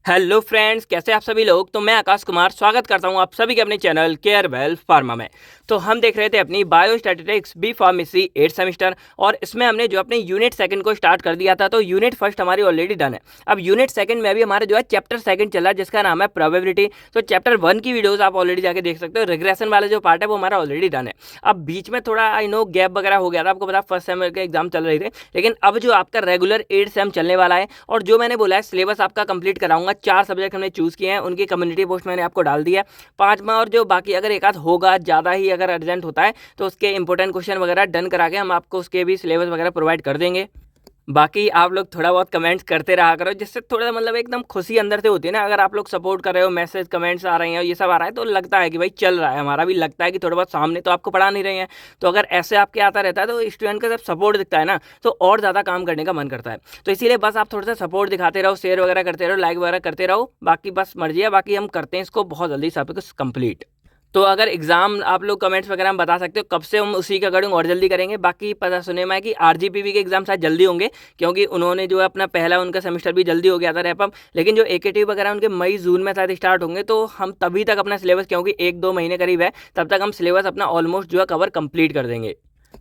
Hello friends, कैसे आप सभी लोग। तो मैं आकाश कुमार स्वागत करता हूं आप सभी के अपने चैनल केयर वेल फार्मा में। तो हम देख रहे थे अपनी biostatistics B pharmacy 8th semester और इसमें हमने जो अपने यूनिट सेकंड को स्टार्ट कर दिया था। तो यूनिट फर्स्ट हमारी ऑलरेडी डन है। अब यूनिट सेकंड में भी हमारा जो है चैप्टर सेकंड चल रहा है जिसका नाम है प्रोबेबिलिटी। तो चैप्टर 1 की वीडियोस आप ऑलरेडी जाके देख सकते हो। रिग्रेशन वाला जो पार्ट है वो हमारा ऑलरेडी डन है। अब बीच में थोड़ा आई नो गैप वगैरह हो गया था, आपको पता फर्स्ट सेम के एग्जाम चल रहे थे, लेकिन अब जो आपका रेगुलर 8th सेम चलने वाला है और जो मैंने बोला है सिलेबस आपका कंप्लीट कराऊंगा। 4 सब्जेक्ट हमने चूज़ किए हैं, उनकी कम्युनिटी पोस्ट मैंने आपको डाल दिया है 5 में, और जो बाकी अगर एक आध होगा ज़्यादा ही अगर अर्जेंट होता है तो उसके इंपॉर्टेंट क्वेश्चन वगैरह डन करा के हम आपको उसके भी सिलेबस वगैरह प्रोवाइड कर देंगे। बाकी आप लोग थोड़ा बहुत कमेंट्स करते रहा करो, जिससे थोड़ा मतलब एकदम खुशी अंदर से होती है ना। अगर आप लोग सपोर्ट कर रहे हो, मैसेज कमेंट्स आ रहे हैं और ये सब आ रहा है तो लगता है कि भाई चल रहा है। हमारा भी लगता है कि थोड़ा बहुत सामने तो आपको पढ़ा नहीं रहे हैं, तो अगर ऐसे आपके आता रहता है तो स्टूडेंट का जब सपोर्ट दिखता है ना तो और ज़्यादा काम करने का मन करता है। तो इसीलिए बस आप थोड़ा सा सपोर्ट दिखाते रहो, शेयर वगैरह करते रहो, लाइक वगैरह करते रहो। बाकी बस मर्जी है, बाकी हम करते हैं इसको बहुत जल्दी सब कुछ कंप्लीट। तो अगर एग्जाम आप लोग कमेंट्स वगैरह में बता सकते हो कब से हम उसी के अकॉर्डिंग और जल्दी करेंगे। बाकी पता सुने में है कि आरजीपीवी के एग्जाम शायद जल्दी होंगे, क्योंकि उन्होंने जो है अपना पहला उनका सेमेस्टर भी जल्दी हो गया था रैपअप। लेकिन जो एकेटी वगैरह उनके मई जून में शायद स्टार्ट होंगे, तो हम तभी तक अपना सिलेबस, क्योंकि 1-2 महीने करीब है, तब तक हम सिलेबस अपना ऑलमोस्ट जो है कवर कंप्लीट कर देंगे।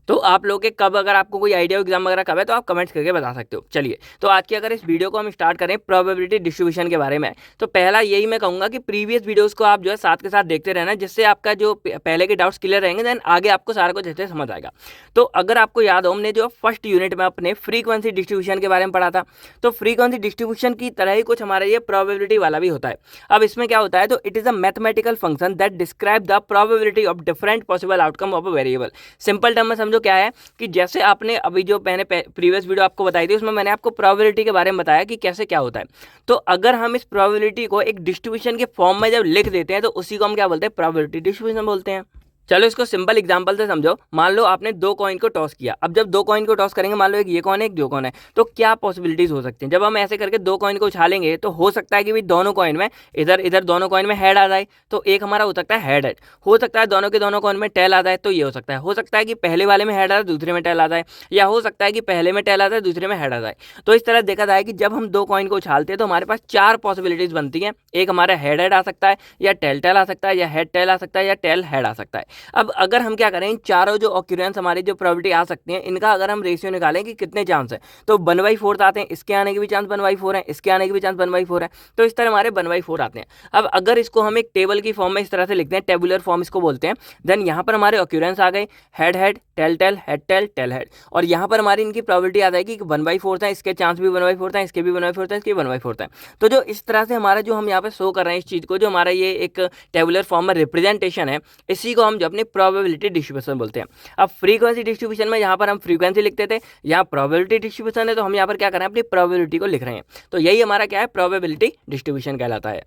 तो आप लोग के कब, अगर आपको कोई आइडिया हो एग्जाम वगैरह कब है तो आप कमेंट्स करके बता सकते हो। चलिए, तो आज की अगर इस वीडियो को हम स्टार्ट करें प्रोबेबिलिटी डिस्ट्रीब्यूशन के बारे में, तो पहला यही मैं कहूँगा कि प्रीवियस वीडियोस को आप जो है साथ के साथ देखते रहना, जिससे आपका जो पहले के डाउट्स क्लियर रहेंगे, देन आगे आपको सारा कुछ अच्छे से समझ आएगा। तो अगर आपको याद हो, हमने जो फर्स्ट यूनिट में अपने फ्रीक्वेंसी डिस्ट्रीब्यूशन के बारे में पढ़ा था, तो फ्रीक्वेंसी डिस्ट्रीब्यूशन की तरह ही कुछ हमारा ये प्रोबेबिलिटी वाला भी होता है। अब इसमें क्या होता है, तो it is a mathematical function that describe the probability of different possible outcome of a variable. Simple term में समझो क्या है कि जैसे आपने अभी जो मैंने प्रीवियस वीडियो आपको बताई थी उसमें मैंने आपको प्रोबेबिलिटी के बारे में बताया कि कैसे क्या होता है। तो अगर हम इस प्रोबेबिलिटी को एक डिस्ट्रीब्यूशन के फॉर्म में जब लिख देते हैं तो उसी को हम क्या बोलते हैं, प्रोबेबिलिटी डिस्ट्रीब्यूशन बोलते हैं। चलो इसको सिंपल एग्जांपल से समझो। मान लो आपने 2 कॉइन को टॉस किया। अब जब 2 कॉइन को टॉस करेंगे, मान लो एक ये कॉइन है एक जो कॉइन है, तो क्या पॉसिबिलिटीज हो सकती हैं। जब हम ऐसे करके 2 कॉइन को उछालेंगे तो हो सकता है कि भाई दोनों कॉइन में इधर इधर दोनों कॉइन में हेड आ जाए, तो एक हमारा हो सकता है हेड हेड। हो सकता है दोनों के दोनों कॉइन में टेल आ जाए, तो ये हो सकता है। हो सकता है कि पहले वाले में हेड आ जाए दूसरे में टेल आ जाए, या हो सकता है कि पहले में टेल आ जाए दूसरे में हेड आ जाए। तो इस तरह देखा जाए कि जब हम 2 कॉइन को उछालते हैं तो हमारे पास 4 पॉसिबिलिटीज बनती हैं। एक हमारा हेड हेड आ सकता है, या टेल टेल आ सकता है, या हेड टेल आ सकता है, या टेल हेड आ सकता है। अब अगर हम क्या करें, इन चारों जो ऑक्यूरेंस हमारी जो प्रोबेबिलिटी आ सकती हैं, इनका अगर हम रेशियो निकालें कि कितने चांस है, तो 1/4 आते हैं। इसके आने के भी चांस 1/4 है, इसके आने के भी चांस 1/4 है, तो इस तरह हमारे 1/4 आते हैं। अब अगर इसको हम एक टेबल की फॉर्म में इस तरह से लिखते हैं, टेबुलर फॉर्म इसको बोलते हैं, देन यहाँ पर हमारे ऑक्यूरेंस आ गए head head tail tail head tail tail head, और यहाँ पर हमारी इनकी प्रोबेबिलिटी आ जाएगी कि 1/4 है, इसके चांस भी 1/4 है, इसके भी 1/4 है, इसके भी 1/4 है। तो जो इस तरह से हमारा जो हम यहाँ पे शो कर रहे हैं इस चीज़ को, जो हमारा ये एक टेबुलर फॉर्म में रिप्रेजेंटेशन है, इसी को हम जो अपनी प्रोबेबिलिटी डिस्ट्रीब्यूशन बोलते हैं। अब फ्रीक्वेंसी डिस्ट्रीब्यूशन में यहाँ पर हम फ्रीक्वेंसी लिखते थे, यहाँ प्रोबेबिलिटी डिस्ट्रीब्यूशन है, तो हम यहाँ पर क्या कर रहे हैं, अपनी प्रोबेबिलिटी को लिख रहे हैं। तो यही हमारा क्या है, प्रोबेबिलिटी डिस्ट्रीब्यूशन कहलाता है।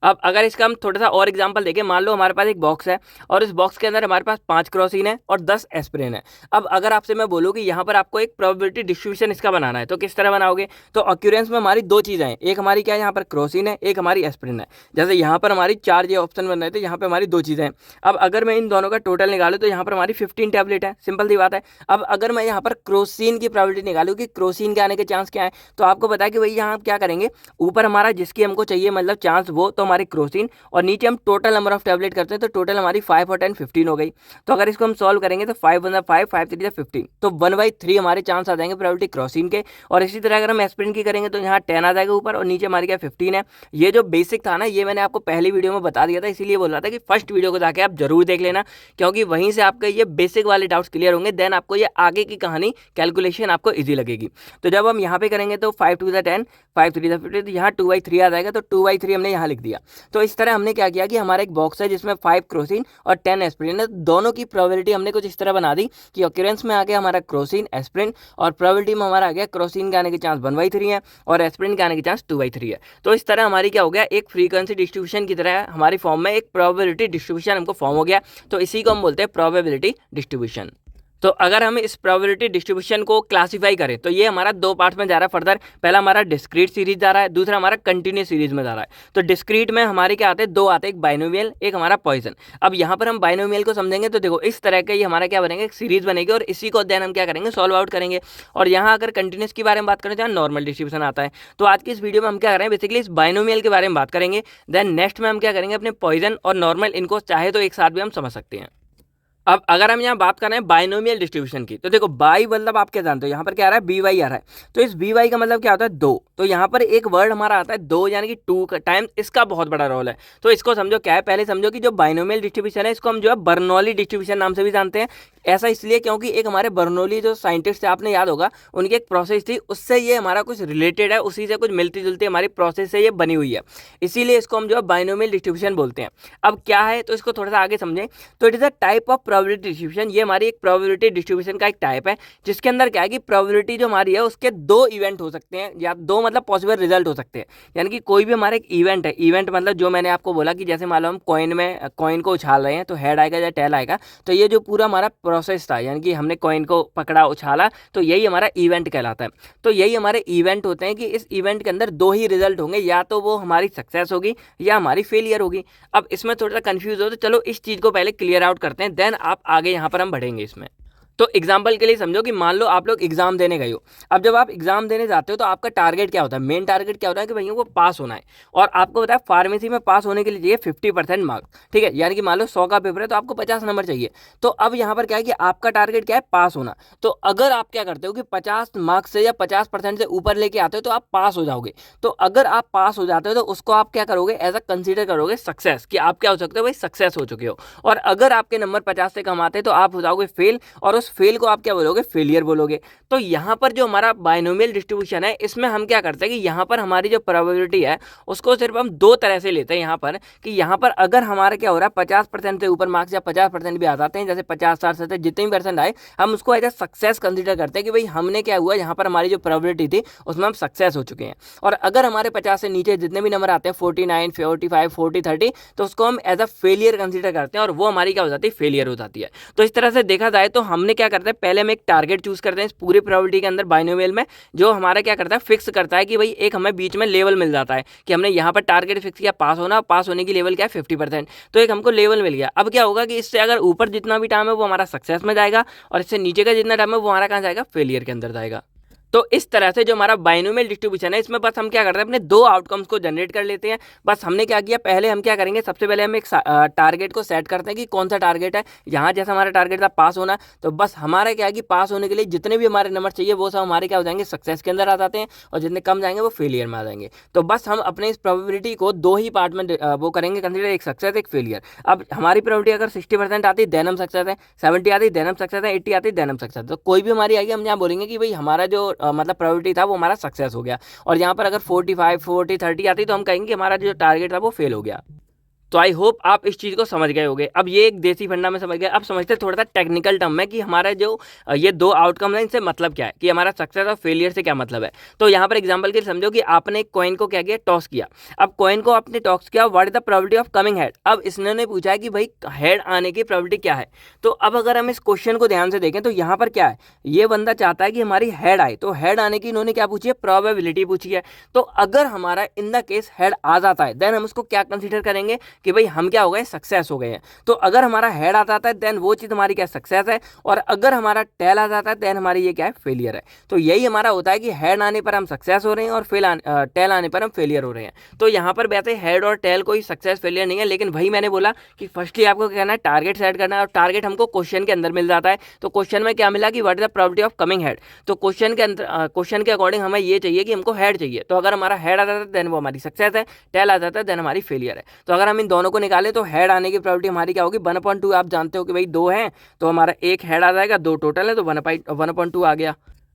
अब अगर इसका हम थोड़ा सा और एग्जांपल देखें, मान लो हमारे पास एक बॉक्स है और इस बॉक्स के अंदर हमारे पास 5 क्रोसिन है और 10 एस्पिरिन है। अब अगर आपसे मैं बोलूँ कि यहाँ पर आपको एक प्रोबेबिलिटी डिस्ट्रीब्यूशन इसका बनाना है, तो किस तरह बनाओगे। तो ऑक्यूरेंस में हमारी 2 चीज़ें हैं, एक हमारी क्या है, यहाँ पर क्रोसिन है, एक हमारी एस्पिरिन है। जैसे यहाँ पर हमारी 4 ये ऑप्शन बन रहे थे, यहाँ पर हमारी 2 चीज़ें हैं। अब अगर मैं इन दोनों का टोटल निकालूँ तो यहाँ पर हमारी 15 टैबलेट है, सिंपल सी बात है। अब अगर मैं यहाँ पर क्रोसिन की प्रोबेबिलिटी निकालूँ कि क्रोसिन के आने के चांस क्या है, तो आपको पता है कि भाई यहाँ क्या करेंगे, ऊपर हमारा जिसकी हमको चाहिए मतलब चांस वो, तो हमारी क्रोसिन, और नीचे हम टोटल नंबर ऑफ टैबलेट करते हैं, तो टोटल हमारी 5 और 10 15 हो गई। तो अगर इसको हम सॉल्व करेंगे तो 5 1 5 5 3 15, तो 1/3 हमारे चांस आ जाएंगे प्रोबेबिलिटी क्रोसिन के। और इसी तरह अगर हम एस्पिरिन की करेंगे तो यहाँ 10 आ जाएगा ऊपर, और नीचे हमारी क्या 15 है। ये जो बेसिक था ना, ये मैंने आपको पहली वीडियो में बता दिया था, इसीलिए बोल रहा था कि फर्स्ट वीडियो को जाके आप जरूर देख लेना, क्योंकि वहीं से आपके ये बेसिक वाले डाउट्स क्लियर होंगे, देन आपको ये आगे की कहानी कैलकुलेशन आपको ईजी लगेगी। तो जब हम यहाँ पे करेंगे तो 5 2 10 5 3 15, तो यहाँ 2/3 आ जाएगा, तो 2/3 हमने यहाँ लिख दिया। तो इस तरह हमने क्या किया कि हमारा एक बॉक्स है जिसमें 5 क्रोसिन और 10 एस्पिरिन है, दोनों की प्रोबेबिलिटी हमने कुछ इस तरह बना दी कि ऑक्यूरेंस में आ गया हमारा क्रोसिन एस्पिरिन, और प्रोबेबिलिटी में हमारा आ गया क्रोसिन के आने के चांस 1/3 है और एस्पिरिन के आने के चांस 2/3 है। तो इस तरह हमारी क्या हो गया, एक फ्रीक्वेंसी डिस्ट्रीब्यूशन की तरह हमारी फॉर्म में एक प्रोबेबिलिटी डिस्ट्रीब्यूशन हमको फॉर्म हो गया। तो इसी को हम बोलते हैं प्रोबेबिलिटी डिस्ट्रीब्यूशन। तो अगर हम इस प्रोबेबिलिटी डिस्ट्रीब्यूशन को क्लासिफाई करें तो ये हमारा दो पार्ट्स में जा रहा है फर्दर। पहला हमारा डिस्क्रीट सीरीज जा रहा है, दूसरा हमारा कंटिन्यूस सीरीज में जा रहा है। तो डिस्क्रीट में हमारे क्या आते हैं, दो आते हैं, एक बाइनोमियल, एक हमारा पॉइजन। अब यहाँ पर हम बाइनोमियल को समझेंगे तो देखो इस तरह का ये हमारा क्या बनेगा, एक सीरीज बनेगी और इसी को देन हम क्या करेंगे, सॉल्व आउट करेंगे। और यहाँ अगर कंटिन्यूस के बारे में बात करें तो यहाँ नॉर्मल डिस्ट्रीब्यूशन आता है। तो आज की इस वीडियो में हम क्या करें, बेसिकली इस बाइनोमियल के बारे में बात करेंगे। देन नेक्स्ट में हम क्या करेंगे, अपने पॉइजन और नॉर्मल इनको चाहे तो एक साथ भी हम समझ सकते हैं। अब अगर हम यहाँ बात कर रहे हैं बाइनोमियल डिस्ट्रीब्यूशन की, तो देखो बाई मतलब आप क्या जानते हो, यहाँ पर क्या आ रहा है, बी वाई आ रहा है। तो इस बी वाई का मतलब क्या होता है, दो। तो यहाँ पर एक वर्ड हमारा आता है दो, यानी कि टू का टाइम, इसका बहुत बड़ा रोल है। तो इसको समझो क्या है, पहले समझो कि जो बाइनोमियल डिस्ट्रीब्यूशन है इसको हम जो है बर्नौली डिस्ट्रीब्यूशन नाम से भी जानते हैं। ऐसा इसलिए क्योंकि एक हमारे बर्नौली जो साइंटिस्ट थे, आपने याद होगा, उनकी एक प्रोसेस थी, उससे ये हमारा कुछ रिलेटेड है, उसी से कुछ मिलती जुलती हमारी प्रोसेस से ये बनी हुई है, इसीलिए इसको हम जो है बाइनोमियल डिस्ट्रीब्यूशन बोलते हैं। अब क्या है, तो इसको थोड़ा सा आगे समझें। तो it is a type of probability distribution, ये हमारी एक प्रोबेबिलिटी डिस्ट्रीब्यूशन का एक टाइप है, जिसके अंदर क्या है कि प्रोबेबिलिटी जो हमारी है उसके दो इवेंट हो सकते हैं, या दो मतलब पॉसिबल रिजल्ट हो सकते हैं। यानी कि कोई भी हमारा एक इवेंट है, इवेंट मतलब जो मैंने आपको बोला कि जैसे मान लो हम कॉइन को उछाल रहे हैं तो हेड आएगा या टेल आएगा। तो ये जो पूरा हमारा प्रोसेस था, यानी कि हमने कॉइन को पकड़ा, उछाला, तो यही हमारा इवेंट कहलाता है। तो यही हमारे इवेंट होते हैं कि इस इवेंट के अंदर दो ही रिजल्ट होंगे, या तो वो हमारी सक्सेस होगी या हमारी फेलियर होगी। अब इसमें थोड़ा सा कंफ्यूज हो तो चलो इस चीज़ को पहले क्लियर आउट करते हैं, देन आप आगे यहाँ पर हम बढ़ेंगे इसमें। तो एग्जाम्पल के लिए समझो कि मान लो आप लोग एग्जाम देने गए हो। अब जब आप एग्जाम देने जाते हो तो आपका टारगेट क्या होता है, मेन टारगेट क्या होता है कि भैया को पास होना है। और आपको पता है फार्मेसी में पास होने के लिए चाहिए 50% मार्क्स, ठीक है। यानी कि मान लो 100 का पेपर है तो आपको 50 नंबर चाहिए। तो अब यहाँ पर क्या है कि आपका टारगेट क्या है, पास होना। तो अगर आप क्या करते हो कि 50 मार्क्स से या 50% से ऊपर लेके आते हो तो आप पास हो जाओगे। तो अगर आप पास हो जाते हो तो उसको आप क्या करोगे, एज अ कंसीडर करोगे सक्सेस, कि आप क्या हो सकते हो, भाई सक्सेस हो चुके हो। और अगर आपके नंबर 50 से कम आते हैं तो आप हो जाओगे फेल, और उस फेल को आप क्या बोलोगे, फेलियर बोलोगे। तो यहाँ पर जो हमारा बाइनोमियल डिस्ट्रीब्यूशन है, इसमें हम क्या करते हैं कि यहाँ पर हमारी जो प्रोबेबिलिटी है उसको सिर्फ हम दो तरह से लेते हैं। यहाँ पर कि यहाँ पर अगर हमारा क्या हो रहा है, 50% से ऊपर मार्क्स या 50% भी आ जाते हैं, जैसे 50, 60, 70 जितने भी परसेंट आए, हम उसको एज ए सक्सेस कंसिडर करते हैं कि भाई हमने क्या हुआ, यहाँ पर हमारी जो प्रोबेबिलिटी थी उसमें हम सक्सेस हो चुके हैं। और अगर हमारे 50 से नीचे जितने भी नंबर आते हैं, 49, 45, 40, 30, तो उसको हम एज अ फेलियर कंसिडर करते हैं, और वो हमारी क्या हो जाती है, फेलियर हो जाती है। तो इस तरह से देखा जाए तो हमने क्या करते हैं, पहले हम एक टारगेट चूज करते हैं इस पूरी प्रोबेबिलिटी के अंदर बाइनोमियल में, जो हमारा क्या करता है, फिक्स करता है कि भाई एक हमें बीच में लेवल मिल जाता है कि हमने यहाँ पर टारगेट फिक्स किया पास होना, पास होने की लेवल क्या है 50%। तो एक हमको लेवल मिल गया। अब क्या होगा कि इससे अगर ऊपर जितना भी टाइम है वो हमारा सक्सेस में जाएगा, और इससे नीचे का जितना टाइम है वो हमारा कहाँ जाएगा, फेलियर के अंदर जाएगा। तो इस तरह से जो हमारा बाइनोमियल डिस्ट्रीब्यूशन है, इसमें बस हम क्या करते हैं, अपने दो आउटकम्स को जनरेट कर लेते हैं। बस हमने क्या किया, पहले हम क्या करेंगे, सबसे पहले हम एक टारगेट को सेट करते हैं कि कौन सा टारगेट है। यहाँ जैसा हमारा टारगेट था पास होना, तो बस हमारा क्या है कि पास होने के लिए जितने भी हमारे नंबर चाहिए वो सब हमारे क्या हो जाएंगे, सक्सेस के अंदर आ जाते हैं, और जितने कम जाएंगे वो फेलियर में आ जाएंगे। तो बस हम अपने इस प्रोबेबिलिटी को दो ही पार्ट में वो करेंगे कंसिडर, एक सक्सेस एक फेलियर। अब हमारी प्रोबेबिलिटी अगर 60% आती है देन हम सक्सेस है, 70 आती है देन हम सक्सेस है, 80 आती है देन हम सक्सेस। तो कोई भी हमारी आएगी हम यहाँ बोलेंगे कि भाई हमारा जो मतलब प्रोबेबिलिटी वो हमारा सक्सेस हो गया। और यहाँ पर अगर 45, 40, 30 आती तो हम कहेंगे कि हमारा जो टारगेट था वो फेल हो गया। तो आई होप आप इस चीज़ को समझ गए होंगे। अब ये एक देसी फंडा में समझ गए। अब समझते हैं थोड़ा सा टेक्निकल टर्म में कि हमारा जो ये दो आउटकम है इनसे मतलब क्या है, कि हमारा सक्सेस और फेलियर से क्या मतलब है। तो यहाँ पर एग्जांपल के लिए समझो कि आपने एक कॉइन को क्या किया, टॉस किया। अब कॉइन को आपने टॉस किया, what is the probability of coming head. अब इसने पूछा कि भाई हेड आने की प्रोबेबिलिटी क्या है। तो अब अगर हम इस क्वेश्चन को ध्यान से देखें तो यहाँ पर क्या है, ये बंदा चाहता है कि हमारी हेड आए। तो हेड आने की इन्होंने क्या पूछी है, प्रोबेबिलिटी पूछी है। तो अगर हमारा इन द केस हेड आ जाता है देन हम उसको क्या कंसिडर करेंगे कि भाई हम क्या हो गए, सक्सेस हो गए हैं। तो अगर हमारा हेड आ जाता है देन वो चीज़ हमारी क्या सक्सेस है, और अगर हमारा टेल आ जाता है देन हमारी ये क्या है, फेलियर है। तो यही हमारा होता है कि हेड आने पर हम सक्सेस हो रहे हैं और टेल आने पर हम फेलियर हो रहे हैं। तो यहाँ पर वैसे हेड और टेल कोई सक्सेस फेलियर नहीं है, लेकिन वही मैंने बोला कि फर्स्टली आपको क्या करना है, टारगेट सेट करना है। और टारगेट हमको क्वेश्चन के अंदर मिल जाता है। तो क्वेश्चन में क्या मिला कि what is the probability of coming head. तो क्वेश्चन के अंदर क्वेश्चन के अकॉर्डिंग हमें ये चाहिए कि हमको हेड चाहिए। तो अगर हमारा हेड आ जाता है देन वो हमारी सक्सेस है, टेल आ जाता है देन हमारी फेलियर है। तो अगर हम इन दोनों को निकालें तो हेड आने की प्रोबेबिलिटी हमारी क्या होगी, 1/2। आप जानते हो कि भाई दो हैं तो हमारा एक हेड आ जाएगा, दो टोटल है तो 1/2 आ गया।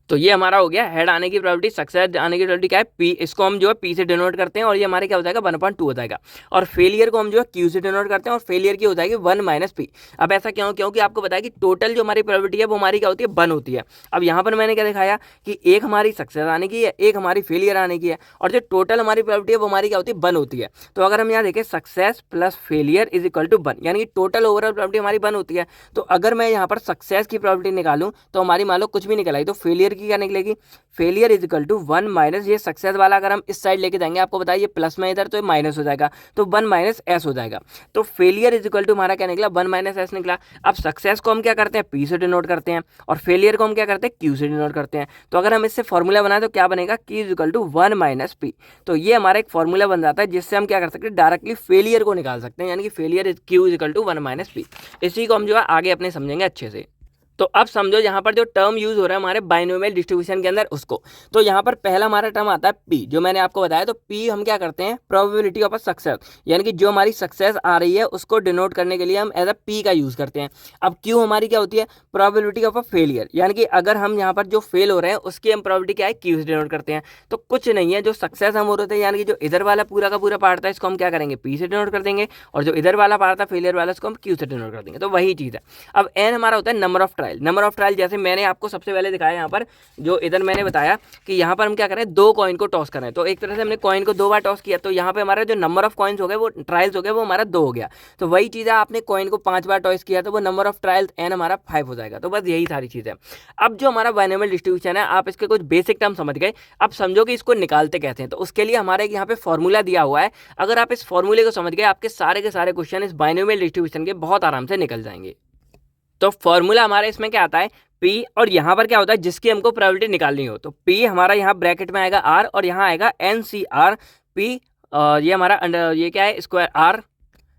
तो ये हमारा हो गया हेड आने की प्रोबेबिलिटी, सक्सेस आने की प्रोबेबिलिटी क्या है पी, इसको हम जो है पी से डिनोट करते हैं और ये हमारे क्या हो जाएगा 1/2 हो जाएगा। और फेलियर को हम जो है क्यू से डिनोट करते हैं और फेलियर की हो जाएगी 1 माइनस पी। अब ऐसा क्यों? क्योंकि आपको बताया कि टोटल जो हमारी प्रोबेबिलिटी है वो हमारी क्या होती है 1 होती है। अब यहाँ पर मैंने क्या दिखाया कि एक हमारी सक्सेस आने की है, एक हमारी फेलियर आने की है, और जो टोटल हमारी प्रोबेबिलिटी है वो हमारी क्या होती है 1 होती है। तो अगर हम यहाँ देखें success plus failure is equal to 1, यानी कि टोटल ओवरऑल प्रोबेबिलिटी हमारी 1 होती है। तो अगर मैं यहाँ पर सक्सेस की प्रोबेबिलिटी निकालूं तो हमारी मान लो कुछ भी निकल आई, तो फेलियर की क्या निकलेगी? Failure is equal to 1 minus ये सक्सेस वाला अगर हम इस साइड लेके जाएंगे, आपको बताइए प्लस में इधर तो ये माइनस हो जाएगा, तो 1 माइनस एस हो जाएगा। तो फेलियर इज इक्वल टू हमारा क्या निकला 1 माइनस एस निकला। अब सक्सेस को हम क्या करते हैं पी से डिनोट करते हैं और फेलियर को हम क्या करते हैं क्यू से डिनोट करते हैं। तो अगर हम इससे फॉर्मूला बनाए तो क्या बनेगा? Q is equal to 1 minus P. तो ये हमारा एक फॉर्मूला बन जाता है जिससे हम क्या कर सकते हैं डायरेक्टली फेलियर को निकाल सकते हैं, यानी कि failure is Q is equal to 1 minus P. इसी को हम जो है आगे अपने समझेंगे अच्छे से। तो अब समझो यहाँ पर जो टर्म यूज हो रहा है हमारे बाइनोमियल डिस्ट्रीब्यूशन के अंदर उसको। तो यहाँ पर पहला हमारा टर्म आता है पी, जो मैंने आपको बताया। तो पी हम क्या करते हैं प्रोबेबिलिटी ऑफ अ सक्सेस, यानी कि जो हमारी सक्सेस आ रही है उसको डिनोट करने के लिए हम एज अ पी का यूज करते हैं। अब क्यू हमारी क्या होती है प्रोबेबिलिटी ऑफ अ फेलियर, यानी कि अगर हम यहाँ पर जो फेल हो रहे हैं उसकी हम प्रोबेबिलिटी क्या है क्यू से डिनोट करते हैं। तो कुछ नहीं है, जो सक्सेस हम हो रहे थे यानी कि जो इधर वाला पूरा का पूरा पार्ट था इसको हम क्या करेंगे पी से डिनोट कर देंगे, और जो इधर वाला पार्ट था फेलियर वाला इसको हम क्यू से डिनोट कर देंगे। तो वही चीज़ है। अब एन हमारा होता है number of trial. Number of trial जैसे मैंने आपको सबसे पहले दिखाया यहाँ पर, जो इधर मैंने बताया कि यहाँ पर हम क्या करें 2 कॉइन को टॉस करें। तो एक तरह से हमने कॉइन को 2 बार टॉस किया, तो यहाँ पे हमारा जो नंबर ऑफ कॉइन्स हो गए वो ट्रायल्स हो गए वो हमारा 2 हो गया। तो वही चीज़ है, आपने कॉइन को 5 बार टॉस किया तो वो नंबर ऑफ ट्रायल्स एन हमारा 5 हो जाएगा। तो बस यही सारी चीज़ है। अब जो हमारा बाइनोमियल डिस्ट्रीब्यूशन है आप इसके कुछ बेसिक टर्म समझ गए, अब समझो कि इसको निकालते कैसे हैं। तो उसके लिए हमारे यहाँ पे फॉर्मूला दिया हुआ है। अगर आप इस फॉर्मूले को समझ गए आपके सारे क्वेश्चन इस बाइनोमियल डिस्ट्रीब्यूशन के बहुत आराम से निकल जाएंगे। तो फॉर्मूला हमारे इसमें क्या आता है P, और यहाँ पर क्या होता है जिसकी हमको प्रोबेबिलिटी निकालनी हो तो P हमारा यहाँ ब्रैकेट में आएगा R और यहाँ आएगा NCR P, ये हमारा अंडर ये क्या है स्क्वायर R,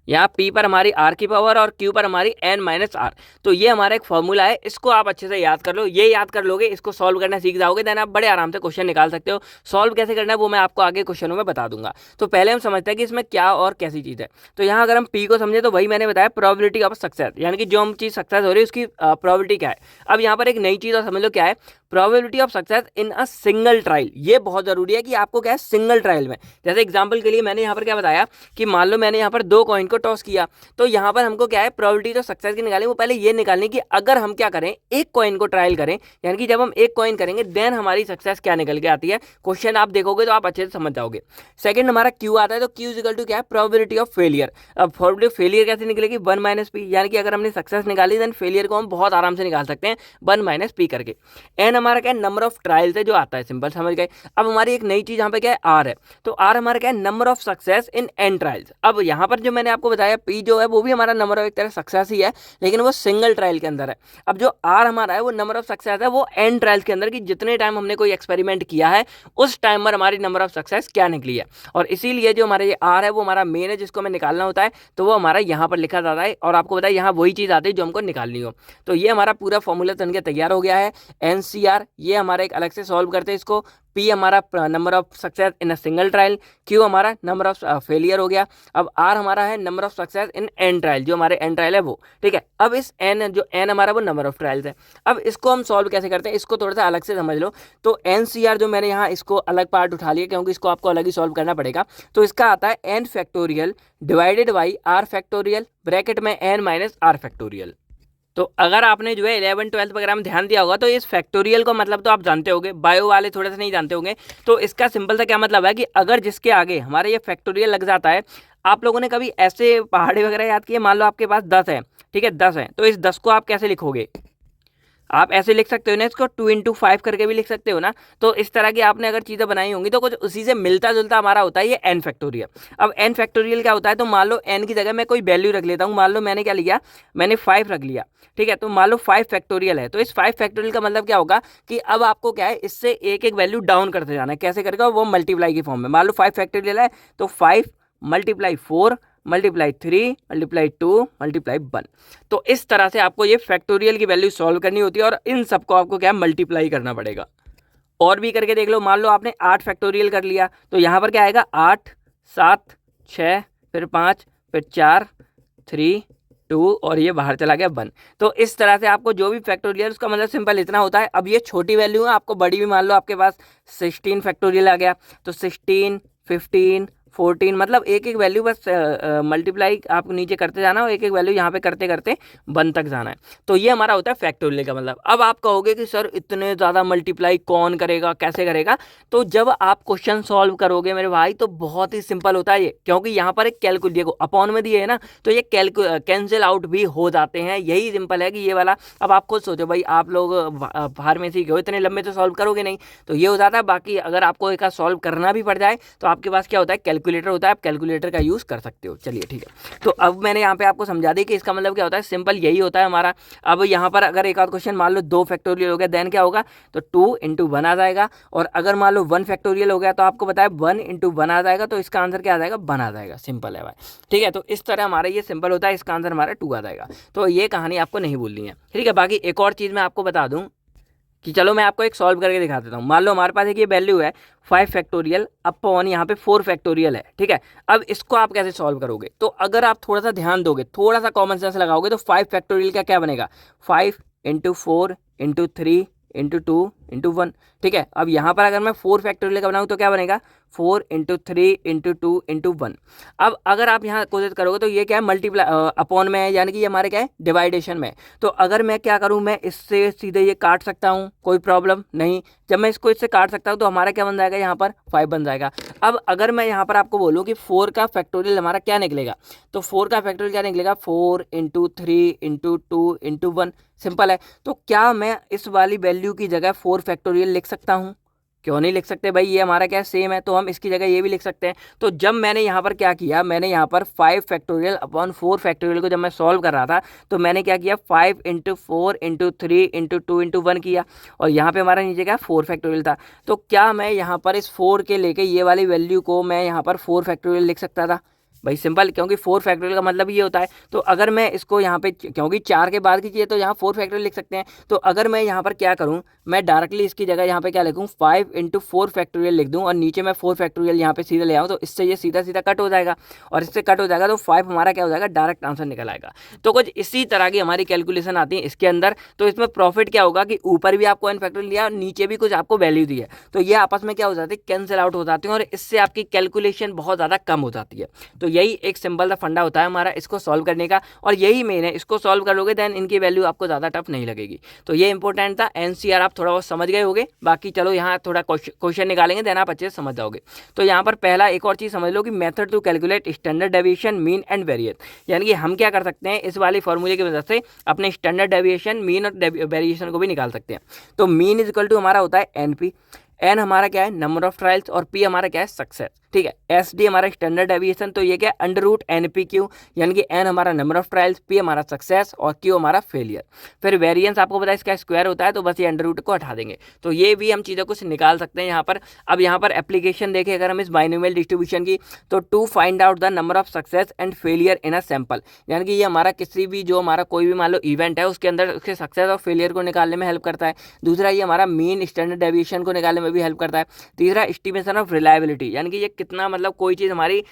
यहाँ P पर हमारी R की पावर और Q पर हमारी N माइनस R। तो ये हमारा एक फॉर्मूला है, इसको आप अच्छे से याद कर लो। ये याद कर लोगे, इसको सॉल्व करना सीख जाओगे, देन आप बड़े आराम से क्वेश्चन निकाल सकते हो। सॉल्व कैसे करना है वो मैं आपको आगे क्वेश्चनों में बता दूंगा। तो पहले हम समझते हैं कि इसमें क्या और कैसी चीज़ है। तो यहाँ अगर हम P को समझे तो वही मैंने बताया प्रोबेबिलिटी ऑफ सक्सेस, यानी कि जो हम चीज़ सक्सेस हो रही है उसकी प्रोबेबिलिटी क्या है। अब यहाँ पर एक नई चीज़ और समझ लो क्या है probability of success in a single trial. ये बहुत जरूरी है कि आपको क्या है सिंगल ट्रायल में, जैसे एग्जांपल के लिए मैंने यहाँ पर क्या बताया कि मान लो मैंने यहाँ पर 2 कॉइन को टॉस किया, तो यहाँ पर हमको क्या है प्रोबेबिलिटी जो सक्सेस की निकालें वो पहले ये निकालनी कि अगर हम क्या करें एक कॉइन को ट्रायल करें, यानी कि जब हम एक कॉइन करेंगे देन हमारी सक्सेस क्या निकल के आती है। क्वेश्चन आप देखोगे तो आप अच्छे से समझ जाओगे। सेकंड हमारा क्यू आता है, तो क्यू इक्वल टू क्या है प्रोबेबिलिटी ऑफ फेलियर। अब प्रोबेबिलिटी फेलियर कैसे निकलेगी 1 माइनस पी, यानी कि अगर हमने सक्सेस निकाली देन फेलियर को हम बहुत आराम से निकाल सकते हैं 1 माइनस पी करके। एन हमारा क्या है नंबर ऑफ ट्रायल से जो आता है, सिंपल समझ गए। अब हमारी एक नई चीज यहाँ पे क्या है आर है, तो आर हमारा क्या है number of success in an trials. अब यहाँ पर जो मैंने आपको बताया पी जो है वो भी हमारा नंबर ऑफ एक तरह सक्सेस ही है, लेकिन वो सिंगल ट्रायल के अंदर है। अब जो आर हमारा है वो नंबर ऑफ सक्सेस है वो एन ट्रायल्स के अंदर, कि जितने टाइम हमने कोई एक्सपेरिमेंट किया है उस टाइम पर हमारी नंबर ऑफ सक्सेस क्या निकली है। और इसीलिए जो हमारे ये आर है वो हमारा मेन है जिसको हमें निकालना होता है, तो वो हमारा यहाँ पर लिखा जाता है। और आपको बताया यहाँ वही चीज़ आती है जो हमको निकालनी हो। तो ये हमारा पूरा फॉर्मूला बन के तैयार हो गया है। एनसीआर ये हमारा एक अलग से सॉल्व करते हैं इसको। पी हमारा number of success in a single trial, Q हमारा नंबर ऑफ फेलियर हो गया। अब आर हमारा है number of success in an trial, जो हमारे एन ट्रायल है वो, ठीक है। अब इस एन जो एन हमारा वो नंबर ऑफ ट्रायल्स है। अब इसको हम सॉल्व कैसे करते हैं इसको थोड़ा सा अलग से समझ लो। तो एन सी आर जो मैंने यहाँ इसको अलग पार्ट उठा लिया क्योंकि इसको आपको अलग ही सॉल्व करना पड़ेगा। तो इसका आता है N factorial divided by are factorial bracket में एन माइनस आर फैक्टोरियल। तो अगर आपने जो है 11 12 वगैरह में ध्यान दिया होगा तो इस फैक्टोरियल को मतलब तो आप जानते होंगे, बायो वाले थोड़े से नहीं जानते होंगे। तो इसका सिंपल सा क्या मतलब है कि अगर जिसके आगे हमारे ये फैक्टोरियल लग जाता है, आप लोगों ने कभी ऐसे पहाड़ी वगैरह याद किए, मान लो आपके पास 10 है, ठीक है 10 है, तो इस 10 को आप कैसे लिखोगे, आप ऐसे लिख सकते हो ना, इसको 2 into 5 करके भी लिख सकते हो ना। तो इस तरह की आपने अगर चीज़ें बनाई होंगी तो कुछ उसी से मिलता जुलता हमारा होता है ये एन फैक्टोरियल। अब एन फैक्टोरियल क्या होता है, तो मान लो एन की जगह मैं कोई वैल्यू रख लेता हूँ। मान लो मैंने क्या लिया, मैंने 5 रख लिया, ठीक है। तो मान लो 5 फैक्टोरियल है, तो इस 5 फैक्टोरियल का मतलब क्या होगा कि अब आपको क्या है इससे एक एक वैल्यू डाउन करते जाना है। कैसे करेगा वो मल्टीप्लाई की फॉर्म में। मान लो 5 फैक्टोरियल है तो 5 मल्टीप्लाई 4 मल्टीप्लाई 3 मल्टीप्लाई 2 मल्टीप्लाई 1। तो इस तरह से आपको ये फैक्टोरियल की वैल्यू सॉल्व करनी होती है और इन सबको आपको क्या मल्टीप्लाई करना पड़ेगा। और भी करके देख लो, मान लो आपने 8 फैक्टोरियल कर लिया तो यहाँ पर क्या आएगा 8 7 6 फिर 5 फिर 4 3 2 और ये बाहर चला गया 1। तो इस तरह से आपको जो भी फैक्टोरियल उसका मतलब सिंपल इतना होता है। अब ये छोटी वैल्यू है, आपको बड़ी भी मान लो आपके पास 16 फैक्टोरियल आ गया तो 16, 15, 14 मतलब एक एक वैल्यू बस मल्टीप्लाई आप नीचे करते जाना और एक एक वैल्यू यहाँ पे करते करते 1 तक जाना है। तो ये हमारा होता है फैक्टोरियल का मतलब। अब आप कहोगे कि सर इतने ज़्यादा मल्टीप्लाई कौन करेगा, कैसे करेगा? तो जब आप क्वेश्चन सॉल्व करोगे मेरे भाई तो बहुत ही सिंपल होता है ये, क्योंकि यहाँ पर एक कैलकुलेट को अपॉन में दिए है ना, तो ये कैंसिल आउट भी हो जाते हैं। यही सिंपल है कि ये वाला। अब आप खुद सोचो भाई, आप लोग बाहर में सीखे हो, इतने लंबे तो सॉल्व करोगे नहीं, तो ये हो जाता है। बाकी अगर आपको एक सॉल्व करना भी पड़ जाए तो आपके पास क्या होता है, कैलकुलेटर होता है, आप कैलकुलेटर का यूज़ कर सकते हो। चलिए ठीक है, तो अब मैंने यहाँ पे आपको समझा दी कि इसका मतलब क्या होता है, सिंपल यही होता है हमारा। अब यहाँ पर अगर एक आध क्वेश्चन मान लो 2 फैक्टोरियल हो गया, देन क्या होगा, तो 2 इंटू 1 आ जाएगा। और अगर मान लो 1 फैक्टोरियल हो गया तो आपको बताया 1 इंटू 1 आ जाएगा, तो इसका आंसर क्या आ जाएगा, 1 आ जाएगा। सिंपल है भाई, ठीक है। तो इस तरह हमारा ये सिंपल होता है, इसका आंसर हमारा 2 आ जाएगा। तो ये कहानी आपको नहीं भूलनी है, ठीक है। बाकी एक और चीज़ मैं आपको बता दूं कि चलो मैं आपको एक सॉल्व करके दिखा देता हूँ। मान लो हमारे पास एक ये वैल्यू है 5 फैक्टोरियल अपॉन यहाँ पे 4 फैक्टोरियल है, ठीक है। अब इसको आप कैसे सॉल्व करोगे, तो अगर आप थोड़ा सा ध्यान दोगे, थोड़ा सा कॉमन सेंस लगाओगे, तो 5 फैक्टोरियल का क्या बनेगा, 5 इंटू 4 इंटू 3 इंटू 2 इंटू 1, ठीक है। अब यहाँ पर अगर मैं 4 फैक्टोरियल का बनाऊँ तो क्या बनेगा, 4 इंटू 3 इंटू 2 इंटू 1। अब अगर आप यहाँ कोशिश करोगे तो ये क्या है, मल्टीप्लाई अपॉन में है, यानी कि ये हमारे क्या है, डिवाइडेशन में। तो अगर मैं क्या करूँ, मैं इससे सीधे ये काट सकता हूँ, कोई प्रॉब्लम नहीं। जब मैं इसको इससे काट सकता हूँ तो हमारा क्या बन जाएगा, यहाँ पर 5 बन जाएगा। अब अगर मैं यहाँ पर आपको बोलूँ कि 4 का फैक्टोरियल हमारा क्या निकलेगा, तो 4 का फैक्टोरियल क्या निकलेगा, 4 इंटू 3 इंटू 2 इंटू 1। सिंपल है। तो क्या मैं इस वाली वैल्यू की जगह 4 फैक्टोरियल लिख सकता हूँ? क्यों नहीं लिख सकते भाई, ये हमारा क्या सेम है, तो हम इसकी जगह ये भी लिख सकते हैं। तो जब मैंने यहाँ पर क्या किया, मैंने यहाँ पर 5 फैक्टोरियल अपॉन 4 फैक्टोरियल को जब मैं सॉल्व कर रहा था तो मैंने क्या किया, 5 इंटू 4 इंटू 3 इंटू 2 इंटू 1 किया, और यहाँ पे हमारा नीचे क्या 4 फैक्टोरियल था। तो क्या मैं यहाँ पर इस 4 के लेके ये वाली वैल्यू को मैं यहाँ पर 4 फैक्टोरियल लिख सकता था? भाई सिंपल, क्योंकि 4 फैक्टोरियल का मतलब ये होता है। तो अगर मैं इसको यहाँ पे, क्योंकि 4 के बाद की चीज़ तो यहाँ 4 फैक्टोरियल लिख सकते हैं। तो अगर मैं यहाँ पर क्या करूँ, मैं डायरेक्टली इसकी जगह यहाँ पे क्या लिखूँ, 5 इंटू 4 फैक्टोरियल लिख दूँ, और नीचे मैं 4 फैक्टोरियल यहाँ पे सीधे ले आऊँ, तो इससे ये सीधा सीधा कट हो जाएगा, और इससे कट हो जाएगा तो 5 हमारा क्या हो जाएगा, डायरेक्ट आंसर निकल आएगा। तो कुछ इसी तरह की हमारी कैलकुलेशन आती है इसके अंदर। तो इसमें प्रॉफिट क्या होगा कि ऊपर भी आपको n फैक्टोरियल दिया और नीचे भी कुछ आपको वैल्यू दी है, तो ये आपस में क्या हो जाती है, कैंसिल आउट हो जाती है, और इससे आपकी कैलकुलेशन बहुत ज़्यादा कम हो जाती है। तो यही एक सिंपल सा फंडा होता है हमारा इसको सॉल्व करने का, और यही मेन है। इसको सॉल्व कर लोगे देन इनकी वैल्यू आपको ज़्यादा टफ नहीं लगेगी। तो ये इंपॉर्टेंट था। एनसीआर आप थोड़ा बहुत समझ गए होगे। बाकी चलो यहाँ थोड़ा क्वेश्चन निकालेंगे, देन आप अच्छे से समझ जाओगे। तो यहाँ पर पहला एक और चीज़ समझ लो कि method to calculate standard deviation, mean and variance, यानी कि हम क्या कर सकते हैं, इस वाली फॉर्मूले की वजह से अपने स्टैंडर्ड डेविएशन, मीन और वेरिएशन को भी निकाल सकते हैं। तो मीन इज इक्वल टू हमारा होता है एनपी, एन हमारा क्या है, नंबर ऑफ ट्रायल्स, और पी हमारा क्या है, सक्सेस, ठीक है। एस डी हमारा स्टैंडर्ड डेविएशन, तो ये क्या है, under root N P Q, यानी कि एन हमारा नंबर ऑफ ट्रायल्स, पी हमारा सक्सेस, और क्यू हमारा फेलियर। फिर वेरिएंस आपको पता है इसका स्क्वायर होता है, तो बस ये अंडर रूट को हटा देंगे। तो ये भी हम चीज़ें कुछ निकाल सकते हैं यहाँ पर। अब यहाँ पर एप्लीकेशन देखें अगर हम इस बाइनोमियल डिस्ट्रीब्यूशन की, तो to find out the number of success and failure in a sample, यानी कि ये हमारा किसी भी, जो हमारा कोई भी मान लो इवेंट है उसके अंदर उसके सक्सेस और फेलियर को निकालने में हेल्प करता है। दूसरा ये हमारा मीन स्टैंडर्ड डेविएशन को निकालने में भी हेल्प करता है। तीसरा एस्टिमेशन ऑफ रिलायबिलिटी, यानी कि ये कितना मतलब कोई चीज़ हमारी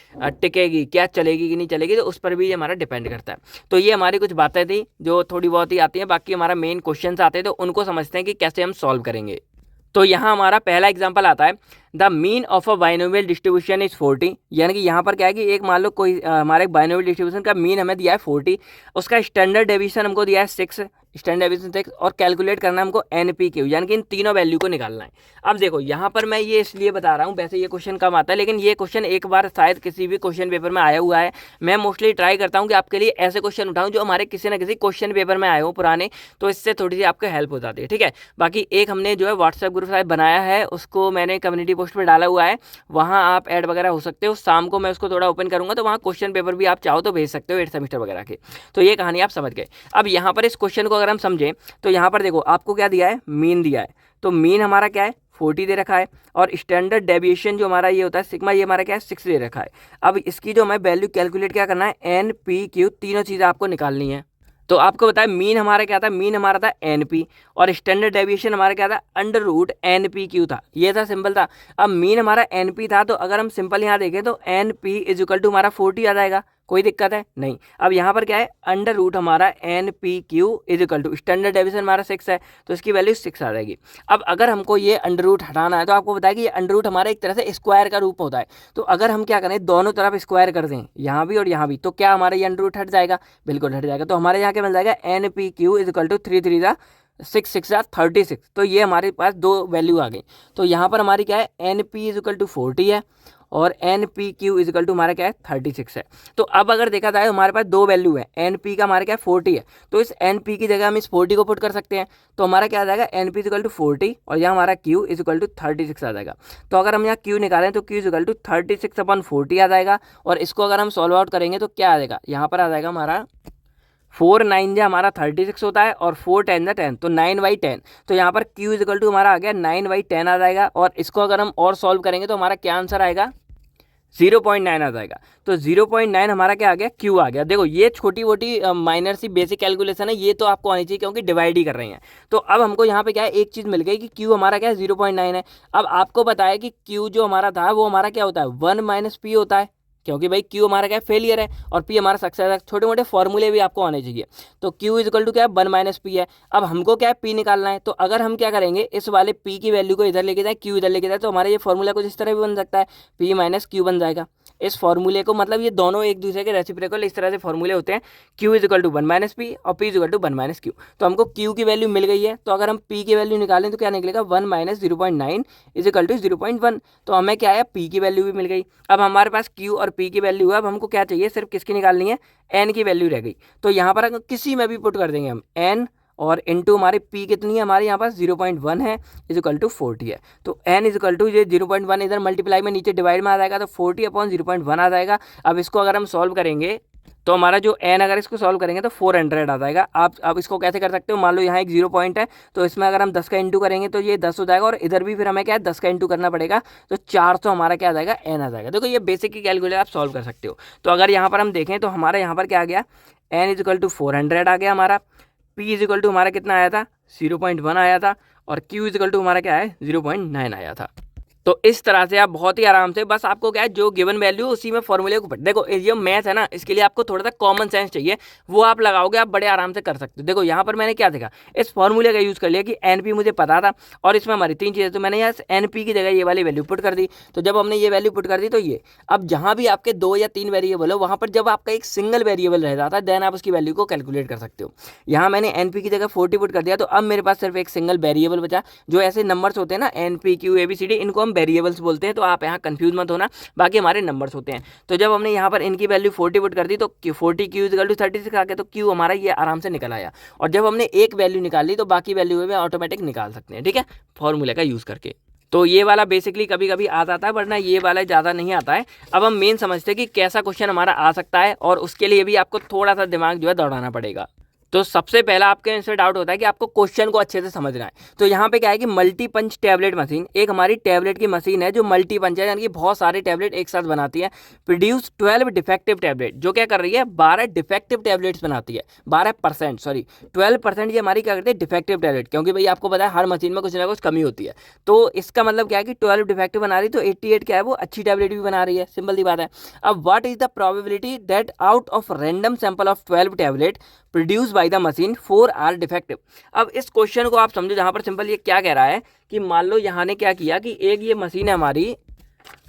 टिकेगी, क्या चलेगी कि नहीं चलेगी, तो उस पर भी ये हमारा डिपेंड करता है। तो ये हमारी कुछ बातें थी जो थोड़ी बहुत ही आती हैं। बाकी हमारा मेन क्वेश्चंस आते हैं तो उनको समझते हैं कि कैसे हम सॉल्व करेंगे। तो यहाँ हमारा पहला एग्जांपल आता है, the mean of a binomial distribution is 40, यानी कि यहाँ पर क्या है कि एक मान लो कोई हमारे एक बाइनोमियल डिस्ट्रीब्यूशन का मीन हमें दिया है 40, उसका स्टैंडर्ड डेविएशन हमको दिया है 6, स्टैंडर्ड डेविएशन 6, और कैलकुलेट करना हमको एन पी क्यू, यानी कि इन तीनों वैल्यू को निकालना है। अब देखो यहाँ पर मैं ये इसलिए बता रहा हूँ, वैसे ये क्वेश्चन कम आता है, लेकिन ये क्वेश्चन एक बार शायद किसी भी क्वेश्चन पेपर में आया हुआ है। मैं मोस्टली ट्राई करता हूँ कि आपके लिए ऐसे क्वेश्चन उठाऊँ जो हमारे किसी न किसी क्वेश्चन पेपर में आए हो पुराने, तो इससे थोड़ी सी आपको हेल्प हो जाती है, ठीक है। बाकी एक हमने जो है व्हाट्सएप ग्रुप शायद बनाया है, उसको मैंने कम्युनिटी पोस्ट पर डाला हुआ है, वहाँ आप ऐड वगैरह हो सकते हो। शाम को मैं उसको थोड़ा ओपन करूँगा, तो वहाँ क्वेश्चन पेपर भी आप चाहो तो भेज सकते हो 8 सेमेस्टर वगैरह के। तो ये कहानी आप समझ गए। अब यहाँ पर इस क्वेश्चन को अगर हम समझें तो यहाँ पर देखो आपको क्या दिया है, मीन दिया है। तो मीन हमारा क्या है, 40 दे रखा है, और स्टैंडर्ड डेविएशन जो हमारा ये होता है सिग्मा, ये हमारा क्या है, 6 दे रखा है। अब इसकी जो हमें वैल्यू कैलकुलेट क्या करना है, एन पी क्यू, तीनों चीज़ें आपको निकालनी है। तो आपको बताया मीन हमारा क्या था, मीन हमारा था एन पी, और स्टैंडर्ड डेविएशन हमारा क्या था, under root N P Q था। ये था, सिंपल था। अब मीन हमारा एन पी था, तो अगर हम सिंपल यहाँ देखें तो N P is equal to हमारा 40 आ जाएगा। कोई दिक्कत है नहीं। अब यहाँ पर क्या है, अंडर रूट हमारा N P Q is equal to standard deviation हमारा 6 है, तो इसकी वैल्यू 6 आ जाएगी। अब अगर हमको ये अंडर रूट हटाना है तो आपको बताया कि ये अंडर रूट हमारा एक तरह से स्क्वायर का रूप होता है। तो अगर हम क्या करें, दोनों तरफ स्क्वायर कर दें, यहाँ भी और यहाँ भी, तो क्या हमारा ये अंडर रूट हट जाएगा, बिल्कुल हट जाएगा। तो हमारे यहाँ क्या मिल जाएगा, N P Q is equal to 3 3 जा 6 6 जा 36। तो ये हमारे पास दो वैल्यू आ गई। तो यहाँ पर हमारी क्या है, N P is equal to 40 है और N P Q is equal to हमारा क्या है 36 है। तो अब अगर देखा जाए हमारे पास दो वैल्यू है, एन पी का हमारा क्या है 40 है, तो इस एन पी की जगह हम इस 40 को पुट कर सकते हैं। तो हमारा क्या आ जाएगा, N P is equal to 40 और यहाँ हमारा क्यू इज इक्वल टू 36 आ जाएगा। तो अगर हम यहाँ क्यू निकालें तो क्यू इज इक्वल टू 36/40 आ जाएगा। और इसको अगर हम सॉल्व आउट करेंगे तो क्या आ जाएगा, यहाँ पर आ जाएगा हमारा 4 9 जा हमारा 36 होता है और 4 10 जा 10, तो 9/10। तो यहाँ पर Q इज इक्वल टू हमारा आ गया 9/10 आ जाएगा। और इसको अगर हम और सॉल्व करेंगे तो हमारा क्या आंसर आएगा, 0.9 आ जाएगा। तो 0.9 हमारा क्या आ गया, Q आ गया। देखो ये छोटी मोटी माइनर सी बेसिक कैलकुलेशन है, ये तो आपको आनी चाहिए क्योंकि डिवाइड ही कर रहे हैं। तो अब हमको यहाँ पे क्या है, एक चीज़ मिल गई कि Q हमारा क्या है 0.9 है। अब आपको पता है कि Q जो हमारा था वो हमारा क्या होता है, 1 - P होता है, क्योंकि भाई Q हमारा क्या है फेलियर है और P हमारा सक्सेस है। छोटे मोटे फॉर्मूले भी आपको आने चाहिए। तो Q इज इक्वल टू क्या है 1 - P है। अब हमको क्या है P निकालना है, तो अगर हम क्या करेंगे, इस वाले P की वैल्यू को इधर लेके जाए, Q इधर लेके जाए, तो हमारा ये फॉर्मूला कुछ इस तरह भी बन सकता है, P - Q बन जाएगा। इस फॉर्मूले को मतलब ये दोनों एक दूसरे के रेसिप्रोकल इस तरह से फॉर्मूले होते हैं, Q is equal to 1 - P और P is equal to 1 - Q। तो हमको Q की वैल्यू मिल गई है, तो अगर हम P की वैल्यू निकालें तो क्या निकलेगा, 1 - 0.9 इज इक्वल टू 0.1। तो हमें क्या है, P की वैल्यू भी मिल गई। अब हमारे पास Q और P की वैल्यू है, अब हमको क्या चाहिए, सिर्फ किसकी निकालनी है, N की वैल्यू रह गई। तो यहाँ पर अगर किसी में भी पुट कर देंगे हम N और इनटू हमारे P कितनी है, हमारे यहाँ पास 0.1 है इज इक्वल टू 40 है। तो N इज इक्वल टू ये 0.1 इधर मल्टीप्लाई में नीचे डिवाइड में आ जाएगा, तो 40/0.1 आ जाएगा। अब इसको अगर हम सॉल्व करेंगे तो हमारा जो N अगर इसको सॉल्व करेंगे तो 400 आ जाएगा। आप इसको कैसे कर सकते हो, मान लो यहाँ एक 0 पॉइंट है, तो इसमें अगर हम 10 का इंटू करेंगे तो ये 10 हो जाएगा और इधर भी फिर हमें क्या है 10 का इंटू करना पड़ेगा, तो 400 हमारा क्या आ जाएगा, N आ जाएगा। देखो ये बेसिक की कैलकुलेटर आप सॉल्व कर सकते हो। तो अगर यहाँ पर हम देखें तो हमारा यहाँ पर क्या आ गया, N इज इक्वल टू 400 आ गया हमारा, P इज इक्वल टू हमारा कितना आया था 0.1 आया था और Q इज इक्वल टू हमारा क्या है 0.9 आया था। तो इस तरह से आप बहुत ही आराम से, बस आपको क्या है जो गिवन वैल्यू उसी में फॉर्मूले को देखो, ये मैथ है ना, इसके लिए आपको थोड़ा सा कॉमन सेंस चाहिए, वो आप लगाओगे आप बड़े आराम से कर सकते हो। देखो यहाँ पर मैंने क्या देखा, इस फॉर्मूले का यूज़ कर लिया कि एनपी मुझे पता था और इसमें हमारी 3 चीज़ें, तो मैंने यहाँ एनपी की जगह ये वाली वैल्यू पुट कर दी। तो जब हमने ये वैल्यू पुट कर दी तो ये, अब जहाँ भी आपके 2 या 3 वेरिएबल हो वहाँ पर जब आपका एक सिंगल वेरिएबल रह जाता है देन आप उसकी वैल्यू को कैलकुलेट कर सकते हो। यहाँ मैंने एनपी की जगह 40 पुट कर दिया, तो अब मेरे पास सिर्फ एक सिंगल वेरिएबल बचा। जो ऐसे नंबर्स होते हैं ना एनपी क्यू ABCD, इनको हम वेरिएबल्स बोलते हैं, तो आप यहाँ कंफ्यूज मत होना, बाकी हमारे नंबर्स होते हैं। तो जब हमने यहाँ पर इनकी वैल्यू 40 पुट कर दी तो 40 Q इक्वल टू 36 आ गया, तो Q हमारा ये आराम से निकल आया। और जब हमने एक वैल्यू निकाल ली तो बाकी वैल्यू में ऑटोमेटिक निकाल सकते हैं, ठीक है, फॉर्मूले का यूज़ करके। तो ये वाला बेसिकली कभी कभी आ जाता है, वरना ये वाला ज़्यादा नहीं आता है। अब हम मेन समझते हैं कि कैसा क्वेश्चन हमारा आ सकता है, और उसके लिए भी आपको थोड़ा सा दिमाग जो है दौड़ाना पड़ेगा। तो सबसे पहला आपके इससे डाउट होता है कि आपको क्वेश्चन को अच्छे से समझना है। तो यहाँ पे क्या है कि मल्टी पंच टैबलेट मशीन, एक हमारी टैबलेट की मशीन है जो मल्टी पंच है, यानी कि बहुत सारे टैबलेट एक साथ बनाती है। प्रोड्यूस 12 डिफेक्टिव टैबलेट, जो क्या कर रही है 12 डिफेक्टिव टैबलेट्स बनाती है। 12% सॉरी 12% ये हमारी क्या करती है डिफेक्टिव टैबलेट, क्योंकि भाई आपको पता है हर मशीन में कुछ ना कुछ कमी होती है। तो इसका मतलब क्या है कि 12 डिफेक्टिव बना रही, तो 88 क्या है वो अच्छी टैबलेट भी बना रही है, सिंपल सी बात है। अब what is the probability that out of random sample of 12 tablet produce by the machine 4 are defective. अब इस क्वेश्चन को आप समझो, जहां पर सिंपल ये क्या कह रहा है कि मान लो यहाँ ने क्या किया कि एक ये मशीन है हमारी,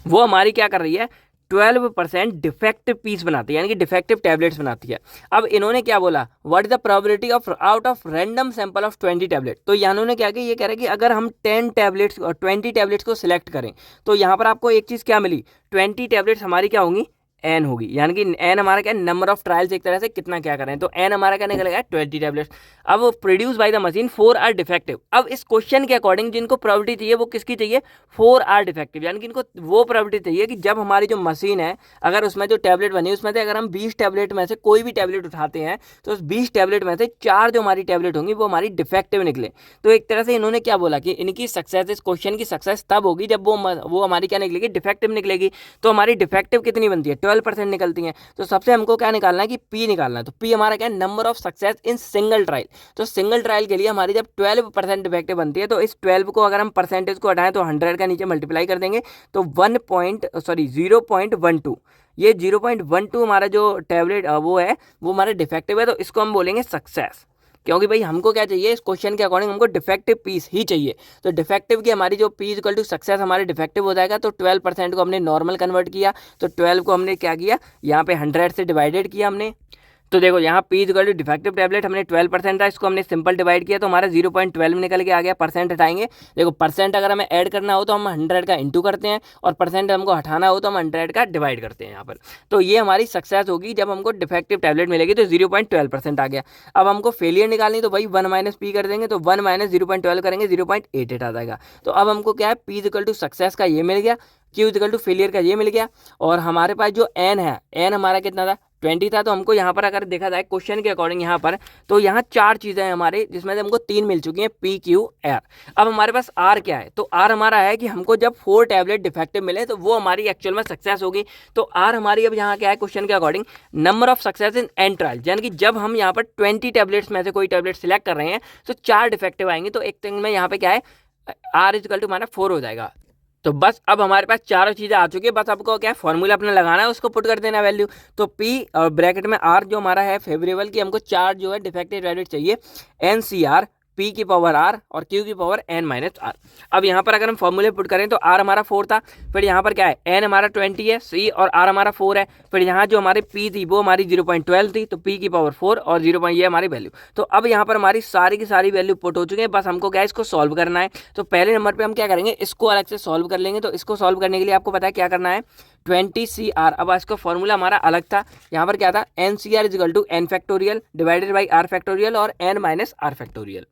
वो हमारी क्या कर रही है 12% डिफेक्टिव पीस बनाती है, यानी कि डिफेक्टिव टैबलेट्स बनाती है। अब इन्होंने क्या बोला, what is the probability of out of random sample of 20 tablet. तो यहाँ उन्होंने क्या किया, ये कह रहे हैं कि अगर हम 10 टैबलेट्स और 20 टैबलेट्स को सिलेक्ट करें तो यहाँ पर आपको एक चीज़ क्या मिली, 20 टैबलेट्स हमारी क्या होंगी एन होगी, यानी कि एन हमारा क्या नंबर ऑफ ट्रायल्स एक तरह से कितना क्या करें, तो एन हमारा क्या निकलेगा 20 टैबलेट्स। अब produce by the machine 4 are defective. अब इस क्वेश्चन के अकॉर्डिंग जिनको प्रोबेबिलिटी चाहिए वो किसकी चाहिए 4 आर डिफेक्टिव, यानी कि इनको वो प्रोबेबिलिटी चाहिए कि जब हमारी जो मशीन है अगर उसमें जो टैबलेट बनी उसमें से अगर हम 20 टैबलेट में से कोई भी टैबलेट उठाते हैं तो उस 20 टैबलेट में से 4 जो हमारी टैबलेट होंगी वो हमारी डिफेक्टिव निकले। तो एक तरह से इन्होंने क्या बोला कि इनकी सक्सेस, इस क्वेश्चन की सक्सेस तब होगी जब वो हमारी क्या निकलेगी डिफेक्टिव निकलेगी। तो हमारी डिफेक्टिव कितनी बनती है 12% निकलती है। तो सबसे हमको क्या निकालना है कि P निकालना है। तो P हमारा क्या है number of success in single trial. तो सिंगल ट्रायल के लिए हमारी जब 12% डिफेक्टिव बनती है तो इस 12 को अगर हम परसेंटेज को हटाएं तो 100 का नीचे मल्टीप्लाई कर देंगे तो 0.12 ये 0.12 हमारा जो टैबलेट वो है वो हमारा डिफेक्टिव है, तो इसको हम बोलेंगे सक्सेस, क्योंकि भाई हमको क्या चाहिए, इस क्वेश्चन के अकॉर्डिंग हमको डिफेक्टिव पीस ही चाहिए। तो डिफेक्टिव की हमारी जो पी इक्वल टू सक्सेस हमारे डिफेक्टिव हो जाएगा। तो 12% को हमने नॉर्मल कन्वर्ट किया, तो 12 को हमने क्या किया, यहाँ पे 100 से डिवाइडेड किया हमने। तो देखो यहाँ p equal to defective tablet हमने 12% था, इसको हमने सिंपल डिवाइड किया तो हमारा 0.12 निकल के आ गया। परसेंट हटाएंगे, देखो परसेंट अगर हमें ऐड करना हो तो हम 100 का इंटू करते हैं, और परसेंट हमको हटाना हो तो हम 100 का डिवाइड करते हैं यहाँ पर। तो ये हमारी सक्सेस होगी जब हमको डिफेक्टिव टैबलेट मिलेगी, तो 0.12% आ गया। अब हमको फेलियर निकालनी, तो भाई 1 माइनस पी कर देंगे, तो 1 माइनस 0.12 करेंगे 0.88 आ जाएगा। तो अब हमको क्या है, पी इक्वल टू सक्सेस का ये मिल गया, क्यू इक्वल टू फेलियर का ये मिल गया, और हमारे पास जो एन है, एन हमारा कितना था, 20 था। तो हमको यहाँ पर अगर देखा जाए क्वेश्चन के अकॉर्डिंग यहाँ पर, तो यहाँ 4 चीज़ें हैं हमारे, जिसमें से हमको 3 मिल चुकी हैं, पी क्यू आर। अब हमारे पास आर क्या है, तो आर हमारा है कि हमको जब 4 टैबलेट डिफेक्टिव मिले तो वो हमारी एक्चुअल में सक्सेस होगी। तो आर हमारी अब यहाँ क्या है क्वेश्चन के according, number of success in an trial, यानी कि जब हम यहाँ पर 20 टैबलेट्स में से कोई टैबलेट सिलेक्ट कर रहे हैं तो 4 डिफेक्टिव आएंगे, तो एक थिंग में यहाँ पे क्या है, आर इक्वल टू हमारा 4 हो जाएगा। तो बस अब हमारे पास चारों चीज़ें आ चुकी है, बस आपको क्या है फॉर्मूला अपना लगाना है, उसको पुट कर देना वैल्यू। तो पी और ब्रैकेट में आर जो हमारा है फेवरेबल की, हमको 4 जो है डिफेक्टिव टैबलेट चाहिए, एन सी आर, पी की पावर आर और क्यू की पावर एन माइनस आर। अब यहाँ पर अगर हम फॉर्मूले पुट करें तो आर हमारा 4 था, फिर यहाँ पर क्या है, एन हमारा 20 है, सी और आर हमारा 4 है, फिर यहाँ जो हमारी पी थी वो हमारी 0.12 थी, तो पी की पावर 4 और 0. ये हमारी वैल्यू। तो अब यहाँ पर हमारी सारी की सारी वैल्यू पुट हो चुकी है, बस हमको क्या है इसको सॉल्व करना है। तो पहले नंबर पर हम क्या करेंगे, इसको अलग से सॉल्व कर लेंगे। तो इसको सॉल्व करने के लिए आपको पता है क्या करना है, 20 सी आर। अब इसका फॉर्मूला हमारा अलग था, यहाँ पर क्या था, n c r is equal to n factorial divided by are factorial और एन माइनस आर फैक्टोरियल।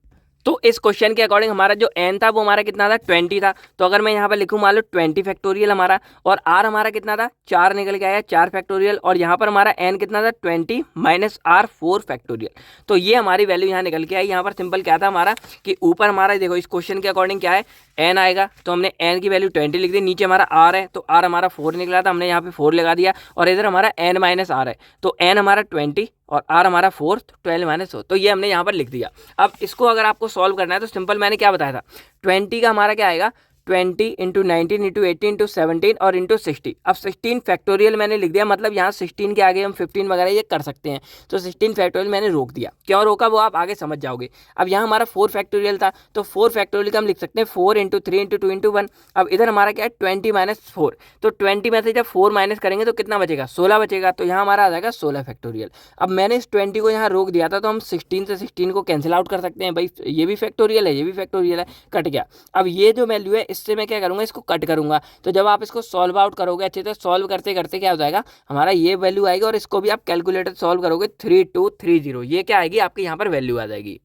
तो इस क्वेश्चन के अकॉर्डिंग हमारा जो एन था वो हमारा कितना था, 20 था। तो अगर मैं यहाँ पर लिखूँ मान लो 20 फैक्टोरियल हमारा, और आर हमारा कितना था, 4 निकल के आया, 4 फैक्टोरियल, और यहाँ पर हमारा एन कितना था, 20 माइनस आर 4 फैक्टोरियल। तो ये हमारी वैल्यू यहाँ निकल के आई। यहाँ पर सिंपल क्या था हमारा कि ऊपर हमारा देखो इस क्वेश्चन के अकॉर्डिंग क्या है, एन आएगा, तो हमने एन की वैल्यू 20 लिख दी, नीचे हमारा आर है, तो आर हमारा 4 निकला था, हमने यहाँ पे 4 लगा दिया, और इधर हमारा एन माइनस आर है, तो एन हमारा 20 और आर हमारा 4, तो 12 माइनस 4, तो ये हमने यहाँ पर लिख दिया। अब इसको अगर आपको सॉल्व करना है तो सिंपल मैंने क्या बताया था, 20 का हमारा क्या आएगा, 20 इंटू 19 इंटू 18 इंटू 17 और इंटू 60। अब 16 फैक्टोरियल मैंने लिख दिया, मतलब यहाँ 16 के आगे हम 15 वगैरह ये कर सकते हैं, तो 16 फैक्टोरियल मैंने रोक दिया। क्यों रोका वो आप आगे समझ जाओगे। अब यहाँ हमारा 4 फैक्टोरियल था, तो 4 फैक्टोरियल का हम लिख सकते हैं 4 इंटू 3 इंटू 2 इंटू 1। अब इधर हमारा क्या है 20 माइनस 4, तो 20 में से जब 4 माइनस करेंगे तो कितना बचेगा, 16 बचेगा, तो यहाँ हमारा आ जाएगा 16 फैक्टोरियल। अब मैंने इस 20 को यहाँ रोक दिया था, तो हम 16 से 16 को कैंसिल आउट कर सकते हैं, भाई ये भी फैक्टोरियल है, ये भी फैक्टोरियल है, कट गया। अब ये जो वैल्यू है इससे मैं क्या करूँगा, इसको कट करूंगा। तो जब आप इसको सॉल्व आउट करोगे अच्छे से, सॉल्व करते करते क्या हो जाएगा, हमारा ये वैल्यू आएगी, और इसको भी आप कैलकुलेटर सॉल्व करोगे 3230, ये क्या आएगी आपकी यहाँ पर वैल्यू आ जाएगी।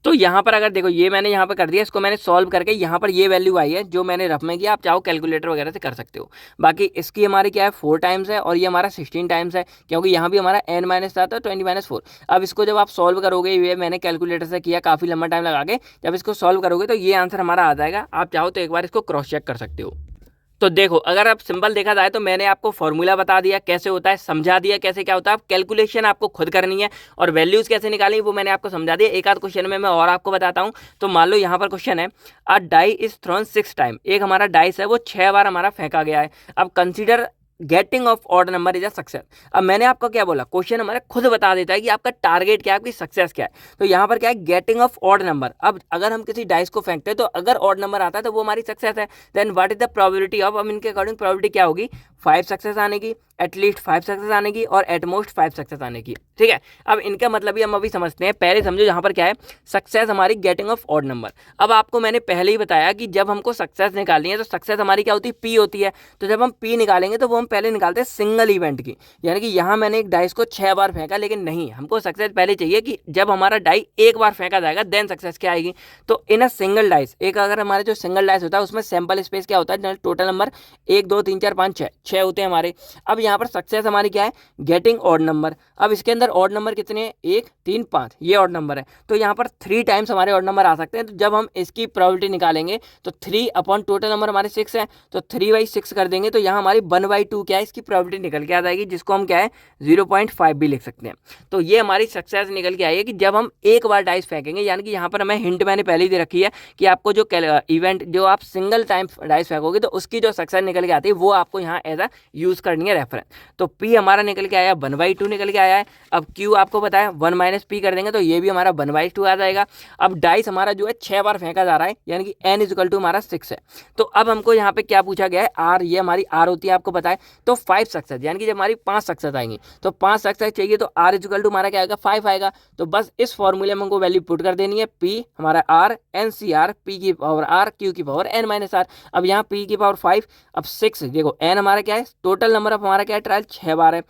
तो यहाँ पर अगर देखो ये मैंने यहाँ पर कर दिया, इसको मैंने सॉल्व करके यहाँ पर ये वैल्यू आई है जो मैंने रफ में किया, आप चाहो कैलकुलेटर वगैरह से कर सकते हो। बाकी इसकी हमारी क्या है 4 टाइम्स है, और ये हमारा 16 टाइम्स है, क्योंकि यहाँ भी हमारा n माइनस था, तो 20 माइनस 4। अब इसको जब आप सॉल्व करोगे, ये मैंने कैलकुलेटर से किया काफ़ी लंबा टाइम लगा के, जब इसको सॉल्व करोगे तो ये आंसर हमारा आ जाएगा। आप चाहो तो एक बार इसको क्रॉस चेक कर सकते हो। तो देखो अगर आप सिंपल देखा जाए तो मैंने आपको फॉर्मूला बता दिया कैसे होता है, समझा दिया कैसे क्या होता है। अब कैलकुलेशन आपको खुद करनी है, और वैल्यूज कैसे निकालनी वो मैंने आपको समझा दिया। एक आध क्वेश्चन में मैं और आपको बताता हूँ। तो मान लो यहाँ पर क्वेश्चन है, अ डाई इज थ्रोन 6 टाइम, एक हमारा डाइस है वो 6 बार हमारा फेंका गया है। अब consider getting off odd number is a success. अब मैंने आपको क्या बोला, क्वेश्चन हमारा खुद बता देता है कि आपका टारगेट क्या है, आपकी सक्सेस क्या है। तो यहाँ पर क्या है, गेटिंग ऑफ ऑड नंबर। अब अगर हम किसी डाइस को फेंकते हैं तो अगर ऑड नंबर आता है तो वो हमारी सक्सेस है। Then what is the probability of, अब इनके अकॉर्डिंग प्रोबेबिलिटी क्या होगी, 5 सक्सेस आने की, एटलीस्ट 5 सक्सेस आने की, और एटमोस्ट 5 सक्सेस आने की। ठीक है, अब इनका मतलब ही हम अभी समझते हैं। पहले समझो यहाँ पर क्या है, सक्सेस हमारी गेटिंग ऑफ ऑड नंबर। अब आपको मैंने पहले ही बताया कि जब हमको सक्सेस निकालनी है तो सक्सेस हमारी क्या होती है, पी होती है। तो जब हम पी निकालेंगे तो वो हम पहले निकालते हैं सिंगल इवेंट की, यानी कि यहाँ मैंने एक डाइस को 6 बार फेंका, लेकिन नहीं, हमको सक्सेस पहले चाहिए कि जब हमारा डाई एक बार फेंका जाएगा देन सक्सेस क्या आएगी। तो इन अ सिंगल डाइस, एक अगर हमारे जो सिंगल डाइस होता है उसमें सैंपल स्पेस क्या होता है, टोटल नंबर 1 2 3 4 5 6 होते हैं हमारे। अब यहाँ पर सक्सेस हमारी क्या है, गेटिंग ऑड नंबर। अब इसके अंदर ऑड नंबर कितने हैं, 1 3 5, ये ऑड नंबर है। तो यहाँ पर 3 टाइम्स हमारे ऑड नंबर आ सकते हैं। तो जब हम इसकी प्रोबेबिलिटी निकालेंगे तो 3 अपॉन टोटल नंबर हमारे 6 है, तो 3/6 कर देंगे, तो यहाँ हमारी 1/2 क्या है, इसकी प्रोबेबिलिटी निकल के आ जाएगी, जिसको हम क्या है 0.5 भी लिख सकते हैं। तो ये हमारी सक्सेस निकल के आई है कि जब हम एक बार डाइस फेंकेंगे, यानी कि यहाँ पर हमें हिंट मैंने पहले ही दे रखी है कि आपको जो इवेंट जो आप सिंगल टाइम डाइस फेंकोगे तो उसकी जो सक्सेस निकल के आती है वो आपको यहाँ एज अ यूज करनी है रेफरेंस। रेफरेंस। तो P हमारा निकल के आया 1/2 निकल के आया है। अब Q आपको पता है 1 - P कर देंगे तो ये भी हमारा 1/2 आ जाएगा। अब डाइस हमारा जो है 6 बार फेंका जा रहा है, यानी कि n = हमारा 6 है। तो अब हमको यहाँ पे क्या पूछा गया है, R, ये हमारी R होती है आपको पता है। तो 5 सक्सेस, यानी कि जब हमारी 5 सक्सेस आएंगी तो 5 सक्सेस चाहिए तो R = हमारा क्या आएगा, 5 आएगा। तो बस इस फॉर्मूले में हमको वैल्यू पुट कर देनी है, P हमारा R NCR P की पावर R Q की पावर n - R। अब यहाँ P की पावर 5, अब 6 देखो n हमारा क्या है, टोटल नंबर ऑफ हमारा क्या है, ट्रायल 6 बार है।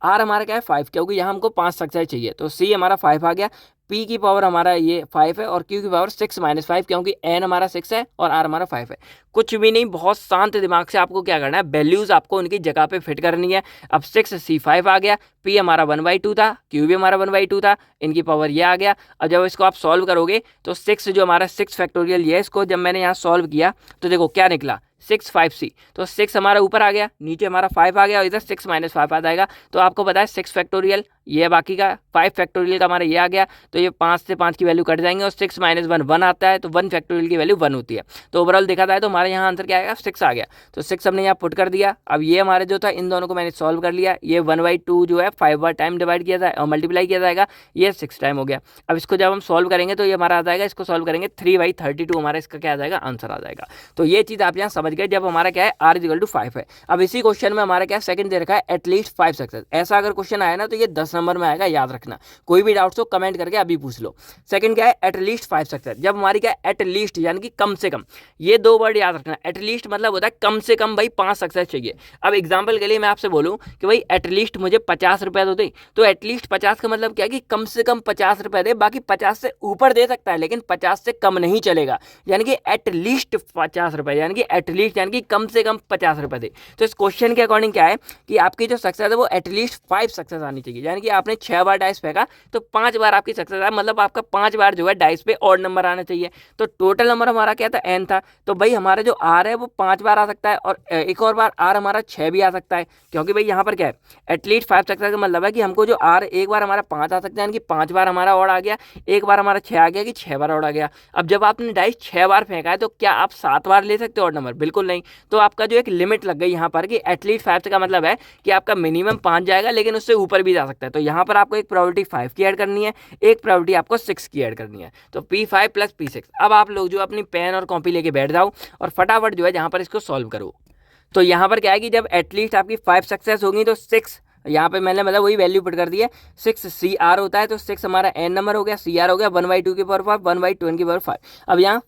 R हमारा क्या है 5, क्योंकि यहाँ हमको 5 सक्सेस चाहिए। तो C हमारा 5 आ गया। P की पावर हमारा ये 5 है और Q की पावर 6 - 5, क्योंकि n हमारा 6 है और R हमारा 5 है। कुछ भी नहीं, बहुत शांत दिमाग से आपको क्या करना है, वैल्यूज आपको उनकी जगह पे फिट करनी है। अब 6 C 5 आ गया, P हमारा 1/2 था, Q भी हमारा 1/2 था, इनकी पावर ये आ गया। अब जब इसको आप सॉल्व करोगे तो 6 जो हमारा 6 फैक्टोरियल ये, इसको जब मैंने यहाँ सॉल्व किया तो देखो क्या निकला, 6 5C। तो 6 हमारा ऊपर आ गया, नीचे हमारा 5 आ गया और इधर 6 - 5 आ जाएगा। तो आपको पता है 6 फैक्टोरियल ये बाकी का, 5 फैक्टोरियल का हमारा ये आ गया। तो ये 5 से 5 की वैल्यू कट जाएंगे और 6 - 1 1 आता है, तो 1 फैक्टोरियल की वैल्यू 1 होती है। तो ओवरऑल देखा जाए तो हमारे यहाँ आंसर क्या आएगा, 6 आ गया। तो 6 हमने यहाँ पुट कर दिया। अब ये हमारे जो था, इन दोनों को मैंने सॉल्व कर लिया। ये 1/2 जो है 5 बार टाइम डिवाइड किया जाए और मल्टीप्लाई किया जाएगा, ये 6 टाइम हो गया। अब इसको जब हम सॉल्व करेंगे तो ये हमारा आ जाएगा, इसको सॉल्व करेंगे 3/32 हमारा इसका क्या आ जाएगा, आंसर आ जाएगा। तो ये चीज़ आप यहाँ समझ गए जब हमारा क्या है R = 5 है। अब इसी क्वेश्चन में हमारा क्या सेकंड दे रखा है, एटलीस्ट 5 सक्सेस। ऐसा अगर क्वेश्चन आया ना तो ये 10 नंबर में आएगा, याद रखना। कोई भी डाउट हो कमेंट करके अभी पूछ लो। सेकंड क्या है, एटलीस्ट 5 सक्सेस। जब हमारी क्या है, एटलीस्ट यानी कि कम से कम, ये 2 वर्ड याद रखना। एटलीस्ट मतलब होता है कम से कम भाई 5 सक्सेस चाहिए। अब एग्जाम्पल के लिए मैं आपसे बोलूँ कि भाई एटलीस्ट मुझे 50 रुपये दो दे, तो एटलीस्ट 50 का मतलब क्या है कि कम से कम 50 रुपये दे, बाकी 50 से ऊपर दे सकता है लेकिन 50 से कम नहीं चलेगा। यानी कि एटलीस्ट 50 रुपये, यानी कि एटलीस्ट यानी कि कम से कम 50 रुपये दे। तो इस क्वेश्चन के अकॉर्डिंग क्या है कि आपकी जो सक्सेस है वो एटलीस्ट 5 सक्सेस आनी चाहिए। यानी कि आपने 6 बार डाइस फेंका तो 5 बार आपकी सक्सेस है, मतलब आपका 5 बार जो है डाइस पे ऑड नंबर आना चाहिए। तो टोटल नंबर हमारा क्या था, n था। तो भाई हमारा जो R है वो 5 बार आ सकता है और एक और बार R हमारा 6 भी आ सकता है, क्योंकि भाई यहाँ पर क्या है, एटलीस्ट 5 सक्सेस का मतलब है कि हमको जो R एक बार हमारा 5 आ सकता है, यानी कि 5 बार हमारा ऑड आ गया, एक बार हमारा 6 आ गया कि 6 बार ऑड आ गया। अब जब आपने डाइस 6 बार फेंका है तो क्या आप 7 बार ले सकते हो ऑड नंबर, बिल्कुल नहीं। तो आपका जो एक लिमिट लग गई यहाँ पर कि एटलीस्ट 5 का मतलब है कि आपका मिनिमम 5 जाएगा लेकिन उससे ऊपर भी जा सकता है। तो यहाँ पर आपको एक प्रोबेबिलिटी 5 की ऐड करनी है, एक प्रोबेबिलिटी आपको 6 की ऐड करनी है। तो P5 + P6। अब आप लोग जो अपनी पेन और कॉपी लेके बैठ जाओ और फटाफट जो है यहाँ पर इसको सॉल्व करो। तो यहाँ पर क्या है कि जब एटलीस्ट आपकी 5 सक्सेस होगी तो 6, यहाँ पे मैंने मतलब वही वैल्यू पुट कर दी है। 6 CR होता है तो 6 हमारा n नंबर हो गया, CR हो गया 1/2 की पावर 5, 1/2 की पावर 5। अब यहाँ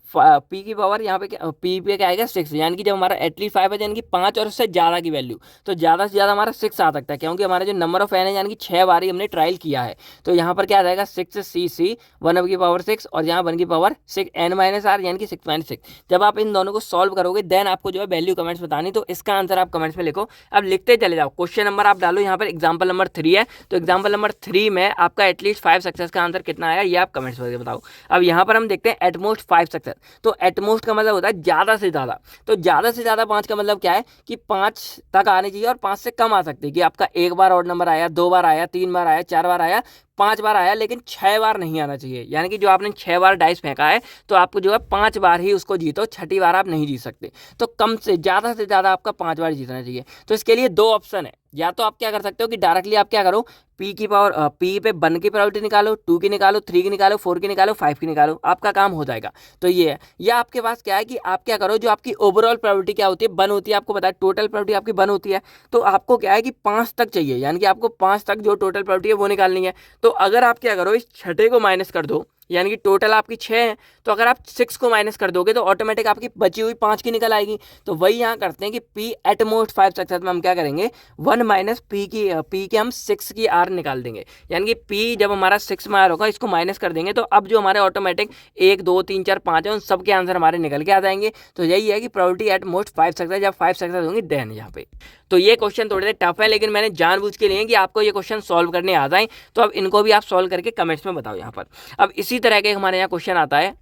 P की पावर यहाँ पे P पे क्या आएगा 6, यानी कि जब हमारा एटलीस्ट 5 है यानी कि 5 और उससे ज़्यादा की वैल्यू, तो ज़्यादा से ज़्यादा हमारा 6 आ सकता है, क्योंकि हमारा जो नंबर ऑफ n है यानी कि 6 बार ही हमने ट्रायल किया है। तो यहाँ पर क्या आ जाएगा 6 1 की पावर 6 और यहाँ 1 की पावर 6 n - R यानी कि 6 - 6। जब आप इन दोनों को सॉल्व करोगे देन आपको जो है वैल्यू कमेंट्स बतानी, तो इसका आंसर आप कमेंट्स में लिखो। अब लिखते चले जाओ, क्वेश्चन नंबर आप डालो यहाँ पर, एग्जाम्पल नंबर 3 है। तो एग्जाम्पल नंबर 3 में आपका एटलीस्ट 5 सक्सेस का आंसर कितना आया ये आप कमेंट्स करके बताओ। अब यहाँ पर हम देखते हैं एटमोस्ट 5 सक्सेस। तो एटमोस्ट का मतलब होता है ज़्यादा से ज़्यादा। तो ज़्यादा से ज़्यादा 5 का मतलब क्या है कि 5 तक आने चाहिए और 5 से कम आ सकती है, कि आपका एक बार ऑड नंबर आया, 2 बार आया, 3 बार आया, 4 बार आया, 5 बार आया, लेकिन 6 बार नहीं आना चाहिए। यानी कि जो आपने 6 बार डाइस फेंका है तो आपको जो है 5 बार ही उसको जीतो, 6ठी बार आप नहीं जीत सकते। तो कम से ज़्यादा आपका 5 बार जीतना चाहिए। तो इसके लिए 2 ऑप्शन है, या तो आप क्या कर सकते हो कि डायरेक्टली आप क्या करो, P की पावर P पे 1 की प्रोबेबिलिटी निकालो, 2 की निकालो, 3 की निकालो, 4 की निकालो, 5 की निकालो, आपका काम हो जाएगा। तो ये है, या आपके पास क्या है कि आप क्या करो, जो आपकी ओवरऑल प्रोबेबिलिटी क्या होती है, 1 होती है, आपको पता है टोटल प्रोबेबिलिटी आपकी 1 होती है। तो आपको क्या है कि 5 तक चाहिए, यानी कि आपको 5 तक जो टोटल प्रोबेबिलिटी है वो निकालनी है। तो अगर आप क्या करो, इस 6ठे को माइनस कर दो, यानी कि टोटल आपकी 6 है, तो अगर आप 6 को माइनस कर दोगे तो ऑटोमेटिक आपकी बची हुई 5 की निकल आएगी। तो वही यहाँ करते हैं कि P एटमोस्ट 5 सक्सेस में हम क्या करेंगे, 1 - P के हम 6 की R निकाल देंगे। यानी कि P जब हमारा 6 में R होगा इसको माइनस कर देंगे, तो अब जो हमारे ऑटोमेटिक 1 2 3 4 5 है उन सब के आंसर हमारे निकल के आ जाएंगे। तो यही है कि प्रोबेबिलिटी एट मोस्ट 5 सक्सेस, जब 5 सक्सेस होंगी देन यहाँ पे। तो ये क्वेश्चन थोड़े से टफ है, लेकिन मैंने जानबूझ के लिए कि आपको ये क्वेश्चन सॉल्व करने आ जाए। तो अब इनको भी आप सॉल्व करके कमेंट्स में बताओ यहाँ पर। अब इसी तरह के हमारे यहाँ क्वेश्चन आता है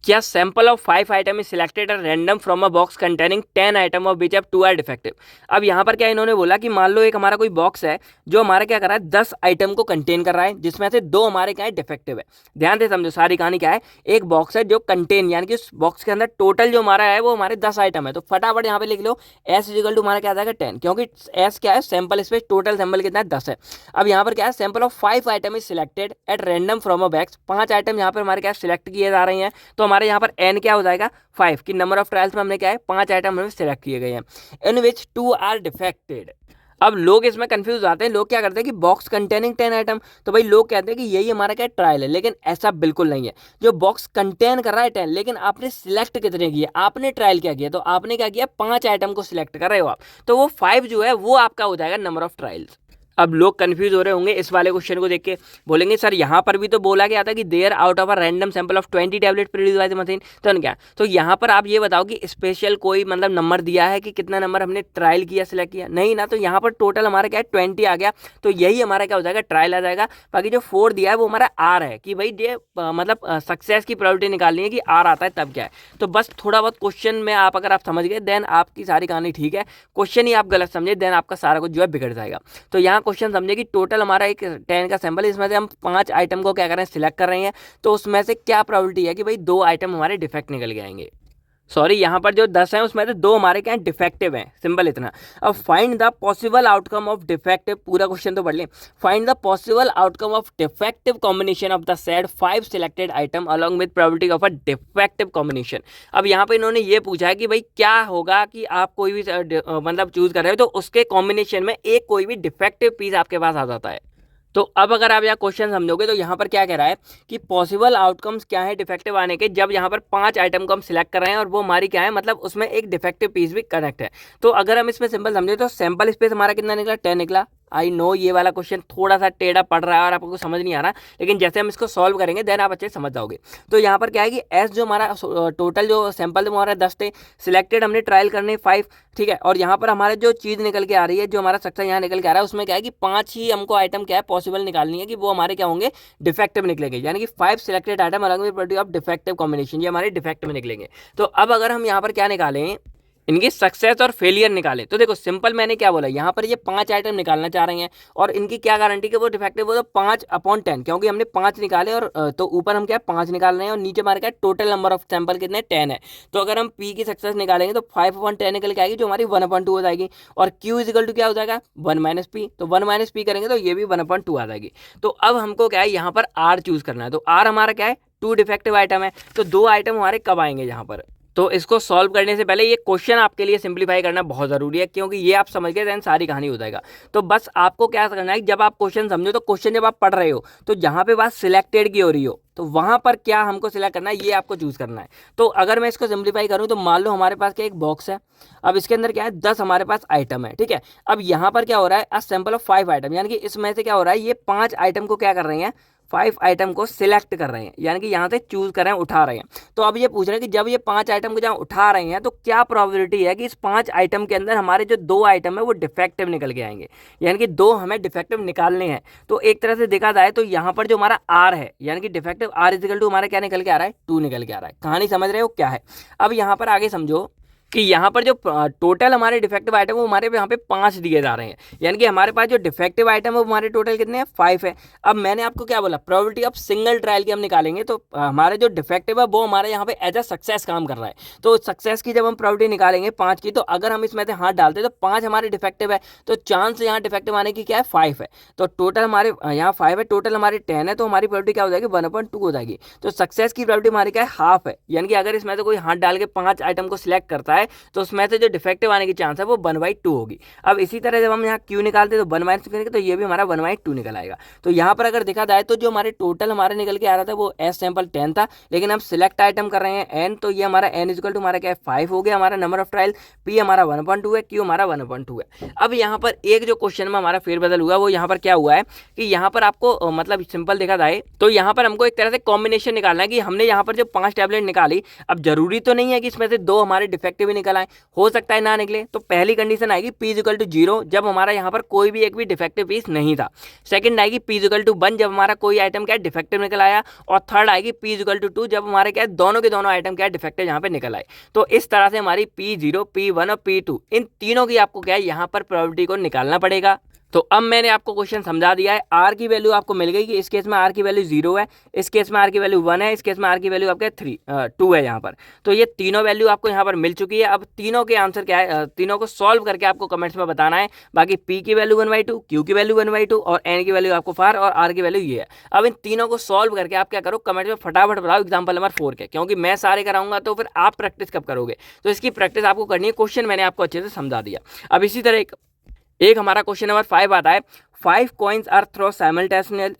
क्या sample of 5 item is selected at random from a box containing 10 item of which of 2 are defective. अब यहाँ पर क्या इन्होंने बोला कि मान लो एक हमारा कोई बॉक्स है जो हमारा क्या कर रहा है 10 आइटम को कंटेन कर रहा है, जिसमें से 2 हमारे क्या है डिफेक्टिव है। ध्यान से समझो सारी कहानी क्या है। एक बॉक्स है जो कंटेन यानी कि उस बॉक्स के अंदर टोटल जो हमारा है वो हमारे 10 आइटम है। तो फटाफट यहाँ पे लिख लो एस इजिकल टू हमारा क्या आ जाएगा 10, क्योंकि एस क्या है सैंपल स्पेस, टोटल सैंपल कितना है 10 है। अब यहाँ पर क्या है sample of 5 item is selected at random from a box, 5 item यहाँ पर हमारे क्या सिलेक्ट किए जा रहे हैं। तो हमारे यहाँ पर एन क्या हो जाएगा 5 की नंबर ऑफ ट्रायल्स में हमने क्या है 5 आइटम हमने सिलेक्ट किए गए हैं, इन विच 2 आर डिफेक्टेड। अब लोग इसमें कंफ्यूज आते हैं, लोग क्या करते हैं कि बॉक्स कंटेनिंग 10 आइटम, तो भाई लोग कहते हैं कि यही हमारा क्या ट्रायल है, लेकिन ऐसा बिल्कुल नहीं है। जो बॉक्स कंटेन कर रहा है 10, लेकिन आपने सिलेक्ट कितने किए, आपने ट्रायल क्या किया, तो आपने क्या किया 5 आइटम को सिलेक्ट कर रहे हो आप, तो वो 5 जो है वो आपका हो जाएगा नंबर ऑफ ट्रायल्स। अब लोग कंफ्यूज हो रहे होंगे इस वाले क्वेश्चन को देख के, बोलेंगे सर यहाँ पर भी तो बोला गया था कि there out of a random sample of 20 tablet produce by the machine, तो क्या, तो यहाँ पर आप ये बताओ कि स्पेशल कोई मतलब नंबर दिया है कि कितना नंबर हमने ट्रायल किया सिलेक्ट किया, नहीं ना। तो यहाँ पर टोटल हमारा क्या है 20 आ गया, तो यही हमारा क्या हो जाएगा ट्रायल आ जाएगा। बाकी जो 4 दिया है वो हमारा आर है कि भाई ये मतलब सक्सेस की प्रोबेबिलिटी निकालनी है कि आर आता है तब क्या है। तो बस थोड़ा बहुत क्वेश्चन में आप अगर आप समझ गए देन आपकी सारी कहानी ठीक है, क्वेश्चन ही आप गलत समझे देन आपका सारा कुछ जो है बिगड़ जाएगा। तो यहाँ क्वेश्चन समझे कि टोटल हमारा एक 10 का सैंपल, इसमें से हम 5 आइटम को क्या कर रहे हैं सिलेक्ट कर रहे हैं, तो उसमें से क्या प्रोबेबिलिटी है कि भाई 2 आइटम हमारे डिफेक्ट निकल के आएंगे। सॉरी यहाँ पर जो 10 हैं उसमें से 2 हमारे क्या डिफेक्टिव हैं, सिंपल इतना। अब find the possible outcome of defective, पूरा क्वेश्चन तो पढ़ लें। Find the possible outcome of defective combination of the said 5 selected item along with probability of a defective combination. अब यहाँ पे इन्होंने ये पूछा है कि भाई क्या होगा कि आप कोई भी मतलब चूज कर रहे हो तो उसके कॉम्बिनेशन में एक कोई भी डिफेक्टिव पीस आपके पास आ जाता है। तो अब अगर आप यहाँ क्वेश्चन समझोगे तो यहाँ पर क्या कह रहा है कि पॉसिबल आउटकम्स क्या है डिफेक्टिव आने के, जब यहाँ पर 5 आइटम को हम सिलेक्ट कर रहे हैं और वो हमारी क्या है मतलब उसमें एक डिफेक्टिव पीस भी कनेक्ट है। तो अगर हम इसमें सिंपल समझे तो सैंपल स्पेस हमारा कितना निकला 10 निकला। आई नो ये वाला क्वेश्चन थोड़ा सा टेढ़ा पड़ रहा है और आपको समझ नहीं आ रहा, लेकिन जैसे हम इसको सॉल्व करेंगे देन आप अच्छे समझ जाओगे। तो यहाँ पर क्या है कि एस जो हमारा टोटल जो सैंपल हमारा 10 थे, सिलेक्टेड हमने ट्रायल करने 5, ठीक है। और यहाँ पर हमारे जो चीज़ निकल के आ रही है, जो हमारा सक्सेस यहाँ निकल के आ रहा है, उसमें क्या है कि 5 ही हमको आइटम क्या है पॉसिबल निकालनी है कि वो हमारे क्या होंगे डिफेक्टिव निकलेंगे, यानी कि 5 सिलेक्टेड आइटम अलग में प्रोडक्ट ऑफ डिफेक्टिव कॉम्बिनेशन, ये हमारे डिफेक्ट में निकलेंगे। तो अब अगर हम यहाँ पर क्या निकालें, इनकी सक्सेस और फेलियर निकाले, तो देखो सिंपल मैंने क्या बोला, यहाँ पर ये 5 आइटम निकालना चाह रहे हैं और इनकी क्या गारंटी कि वो डिफेक्टिव हो, तो 5/10, क्योंकि हमने 5 निकाले और तो ऊपर हम क्या 5 निकाल रहे हैं और नीचे हमारे क्या टोटल नंबर ऑफ सैंपल कितने 10 है। तो अगर हम पी की सक्सेस निकालेंगे तो 5/10 निकल के आएगी जो हमारी 1/2 हो जाएगी। और क्यू इजिकल टू क्या हो जाएगा 1 - पी, तो 1 - पी करेंगे तो ये भी 1/2 आ जाएगी। तो अब हमको क्या है यहाँ पर आर चूज करना है, तो आर हमारा क्या है 2 डिफेक्टिव आइटम है, तो 2 आइटम हमारे कब आएंगे यहाँ पर। तो इसको सॉल्व करने से पहले ये क्वेश्चन आपके लिए सिंप्लीफाई करना बहुत ज़रूरी है, क्योंकि ये आप समझ गए देन सारी कहानी हो जाएगा। तो बस आपको क्या करना है, जब आप क्वेश्चन समझो तो क्वेश्चन जब आप पढ़ रहे हो तो जहाँ पे बात सिलेक्टेड की हो रही हो तो वहाँ पर क्या हमको सिलेक्ट करना है ये आपको चूज़ करना है। तो अगर मैं इसको सिंप्लीफाई करूँ तो मान लो हमारे पास क्या एक बॉक्स है, अब इसके अंदर क्या है 10 हमारे पास आइटम है, ठीक है। अब यहाँ पर क्या हो रहा है अ सैंपल ऑफ 5 आइटम, यानी कि इसमें से क्या हो रहा है ये 5 आइटम को क्या कर रहे हैं 5 आइटम को सिलेक्ट कर रहे हैं, यानी कि यहाँ से चूज कर रहे हैं उठा रहे हैं। तो अब ये पूछ रहे हैं कि जब ये 5 आइटम को जहाँ उठा रहे हैं तो क्या प्रोबेबिलिटी है कि इस 5 आइटम के अंदर हमारे जो 2 आइटम है वो डिफेक्टिव निकल के आएंगे, यानी कि 2 हमें डिफेक्टिव निकालने हैं। तो एक तरह से देखा जाए तो यहाँ पर जो हमारा आर है यानी कि डिफेक्टिव आर इजिकल टू हमारा क्या निकल के आ रहा है 2 निकल के आ रहा है। कहानी समझ रहे हो क्या है। अब यहाँ पर आगे समझो कि यहाँ पर जो टोटल हमारे डिफेक्टिव आइटम वो हमारे यहाँ पे 5 दिए जा रहे हैं, यानी कि हमारे पास जो डिफेक्टिव आइटम है वो हमारे टोटल कितने हैं 5 है। अब मैंने आपको क्या बोला प्रोबेबिलिटी ऑफ सिंगल ट्रायल की हम निकालेंगे, तो हमारे जो डिफेक्टिव है वो हमारे यहाँ पे एज अ सक्सेस काम कर रहा है। तो सक्सेस की जब हम प्रोबेबिलिटी निकालेंगे 5 की, तो अगर हम इसमें से हाथ डालते हैं तो 5 हमारे डिफेक्टिव है, तो चांस यहाँ डिफेक्टिव आने की क्या है 5 है। तो टोटल हमारे यहाँ 5 है, टोटल हमारी 10 है, तो हमारी प्रोबेबिलिटी क्या हो जाएगी 1/2 हो जाएगी। तो सक्सेस की प्रोबेबिलिटी हमारी क्या है हाफ है, यानी कि अगर इसमें से कोई हाथ डाल के 5 आइटम को सिलेक्ट करता है तो उसमें जो डिफेक्टिव आने की चांस है वो 1/2 होगी। अब इसी तरह जब हम यहाँ क्यू निकालते हैं तो 1 - करेंगे तो ये भी हमारा 1/2 निकल आएगा। तो यहाँ पर अगर देखा जाए तो जो हमारे टोटल हमारे निकल के आ रहा था वो एस सैंपल 10 था, लेकिन हम सिलेक्ट आइटम कर रहे हैं एन, तो ये हमारा एन इजिकल टू हमारा क्या है 5 हो गया हमारा नंबर ऑफ ट्रायल, पी हमारा 1/2 है, क्यू हमारा 1/2 है। अब यहाँ पर एक जो क्वेश्चन में हमारा फेरबदल हुआ वो यहाँ पर क्या हुआ है कि यहाँ पर आपको मतलब सिंपल देखा जाए तो यहाँ पर हमको एक तरह से कॉम्बिनेशन निकालना है कि हमने यहाँ पर जो 5 टैबलेट निकाली, अब जरूरी तो नहीं है कि इसमें से 2 हमारे डिफेक्टिव के भी निकल आए, हो सकता है ना निकले। तो पहली कंडीशन आएगी p इज इक्वल टू 0 जब हमारा यहाँ पर कोई भी एक भी डिफेक्टिव पीस नहीं था। सेकंड आएगी p इज इक्वल टू 1 जब हमारा कोई आइटम क्या है डिफेक्टिव निकल आया। और थर्ड आएगी p इज इक्वल टू 2 जब हमारे क्या है दोनों के दोनों आइटम क्या है डिफेक्टिव यहाँ पे निकल आए। तो इस तरह से हमारी p0, p1 और p2 इन तीनों की आपको क्या है यहाँ पर प्रोबेबिलिटी को निकालना पड़ेगा। तो अब मैंने आपको क्वेश्चन समझा दिया है। आर की वैल्यू आपको मिल गई कि इस केस में आर की वैल्यू 0 है, इस केस में आर की वैल्यू 1 है, इस केस में आर की वैल्यू आपके 2 है यहाँ पर। तो ये तीनों वैल्यू आपको यहाँ पर मिल चुकी है। अब तीनों के आंसर क्या है, तीनों को सॉल्व करके आपको कमेंट्स में बताना है। बाकी पी की वैल्यू 1/2, क्यू की वैल्यू 1/2 और एन की वैल्यू आपको 4 और आर की वैल्यू ये है। अब इन तीनों को सॉल्व करके आप क्या करो, कमेंट में फटाफट बताओ एग्जाम्पल नंबर 4 के, क्योंकि मैं सारे कराऊंगा तो फिर आप प्रैक्टिस कब करोगे। तो इसकी प्रैक्टिस आपको करनी है। क्वेश्चन मैंने आपको अच्छे से समझा दिया। अब इसी तरह एक हमारा क्वेश्चन नंबर 5 आता है, 5 coins are thrown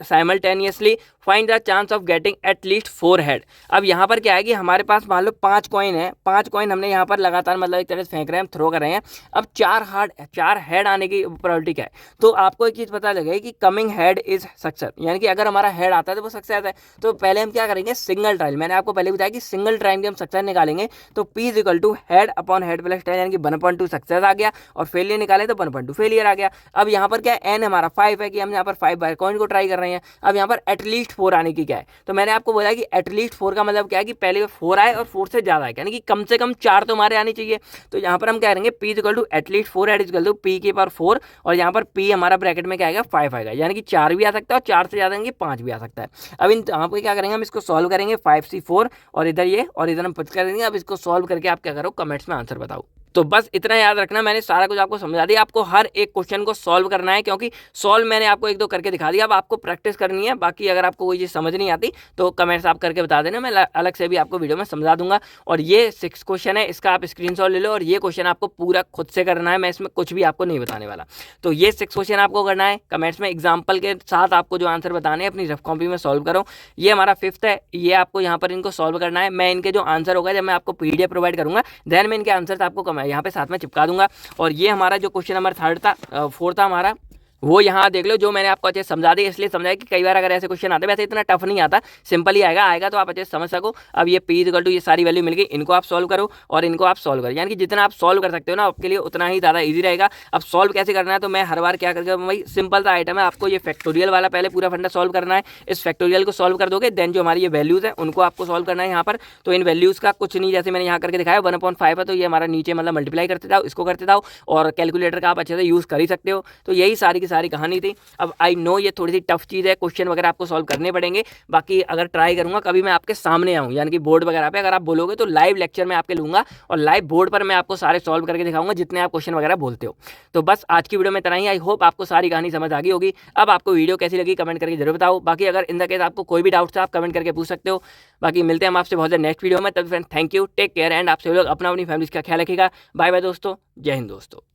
simultaneously, find the chance of getting at least 4 head। अब यहाँ पर क्या है कि हमारे पास मान लो 5 कॉइन है, 5 कॉइन हमने यहाँ पर लगातार मतलब एक तरह से फेंक रहे हैं, थ्रो कर रहे हैं। अब 4 हेड आने की प्रोबेबिलिटी क्या है। तो आपको एक चीज़ पता लगे कि कमिंग हेड इज सक्सेस, यानी कि अगर हमारा हेड आता है तो वो सक्सेस है। तो पहले हम क्या करेंगे, सिंगल ट्रायल। मैंने आपको पहले बताया कि सिंगल ट्रायल की हम सक्सेस निकालेंगे। तो p is equal to head upon head plus 10 यानी कि 1/2 सक्सेस आ गया, और फेलियर निकाले तो 1/2 फेलियर आ गया। अब यहाँ पर क्या एन हमारा 5 है कि हम यहाँ पर 5 बार कॉइन को ट्राई कर रहे हैं। अब यहाँ पर एटलीस्ट 4 आने की क्या है, तो मैंने आपको बोला कि एटलीस्ट 4 का मतलब क्या है कि पहले 4 आए और 4 से ज्यादा है, यानी कि कम से कम 4 तो हमारे आनी चाहिए। तो यहाँ पर हम क्या करेंगे, p is equal to at least 4 head is equal to p की पावर 4, और यहाँ पर p हमारा ब्रैकेट में क्या आएगा 5 आएगा, यानी कि 4 भी आ सकता है और 4 से ज्यादा 5 भी आ सकता है। अब इन यहाँ पर क्या करेंगे, हम इसको सॉल्व करेंगे 5c4 और इधर ये और इधर हम पुट कर देंगे। अब इसको सॉल्व करके आप क्या करो, कमेंट्स में आंसर बताओ। तो बस इतना याद रखना, मैंने सारा कुछ आपको समझा दिया। आपको हर एक क्वेश्चन को सॉल्व करना है, क्योंकि सॉल्व मैंने आपको 1-2 करके दिखा दिया। अब आपको प्रैक्टिस करनी है। बाकी अगर आपको कोई चीज़ समझ नहीं आती तो कमेंट्स आप करके बता देना, मैं अलग से भी आपको वीडियो में समझा दूंगा। और ये 6 क्वेश्चन है, इसका आप स्क्रीनशॉट ले लो, और ये क्वेश्चन आपको पूरा खुद से करना है। मैं इसमें कुछ भी आपको नहीं बताने वाला। तो ये 6 क्वेश्चन आपको करना है, कमेंट्स में एग्जाम्पल के साथ आपको जो आंसर बताने हैं अपनी रफ कॉपी में सॉल्व करो। ये हमारा 5th है, ये आपको यहाँ पर इनको सॉल्व करना है। मैं इनके जो आंसर होगा जब मैं आपको PDF प्रोवाइड करूँगा, देन मैं इनके आंसर आपको यहाँ पे साथ में चिपका दूंगा। और ये हमारा जो क्वेश्चन नंबर 4 था हमारा, वो यहाँ देख लो, जो मैंने आपको अच्छे समझा दिया। इसलिए समझाया कि कई बार अगर ऐसे क्वेश्चन आते हैं, वैसे इतना टफ नहीं आता, सिंपल ही आएगा तो आप अच्छे से समझ सको। अब ये p इक्वल टू ये सारी वैल्यू मिल गई, इनको आप सॉल्व करो और इनको आप सॉल्व करो, यानी कि जितना आप सॉल्व कर सकते हो ना आपके लिए उतना ही ज़्यादा ईजी रहेगा। अब सॉल्व कैसे करना है, तो मैं हर बार क्या करके भाई सिंपल सा आइटम है, आपको ये फैक्टोरियल वाला पहले पूरा फंडा सॉल्व करना है। इस फैक्टोरियल को सॉल्व कर दोगे, देन जो हमारी ये वैल्यूज़ है उनको आपको सॉल्व करना है यहाँ पर। तो इन वैल्यूज़ का कुछ नहीं, जैसे मैंने यहाँ करके दिखाया 1/5 है, तो ये हमारा नीचे मतलब मल्टीप्लाई करते जाओ, इसको करते जाओ, और कैलकुलेटर का आप अच्छे से यूज़ कर ही सकते हो। तो यही सारी की सारी कहानी थी। अब आई नो ये थोड़ी सी टफ चीज़ है, क्वेश्चन वगैरह आपको सॉल्व करने पड़ेंगे। बाकी अगर ट्राई करूंगा कभी मैं आपके सामने आऊँ, यानी कि बोर्ड वगैरह पे अगर आप बोलोगे तो लाइव लेक्चर में आपके लूंगा, और लाइव बोर्ड पर मैं आपको सारे सॉल्व करके दिखाऊंगा जितने आप क्वेश्चन वगैरह बोलते हो। तो बस आज की वीडियो में इतना ही। आई होप आपको सारी कहानी समझ आ गई होगी। अब आपको वीडियो कैसी लगी कमेंट करके जरूर बताओ। बाकी अगर इन द केस आपको कोई भी डाउट्स है आप कमेंट करके पूछ सकते हो। बाकी मिलते हैं हम आपसे बहुत जल्द नेक्स्ट वीडियो में। तब friend thank you, take care and आपसे लोग अपनी फैमिली का ख्याल रखिएगा। बाय बाय दोस्तों, जय हिंद दोस्तों।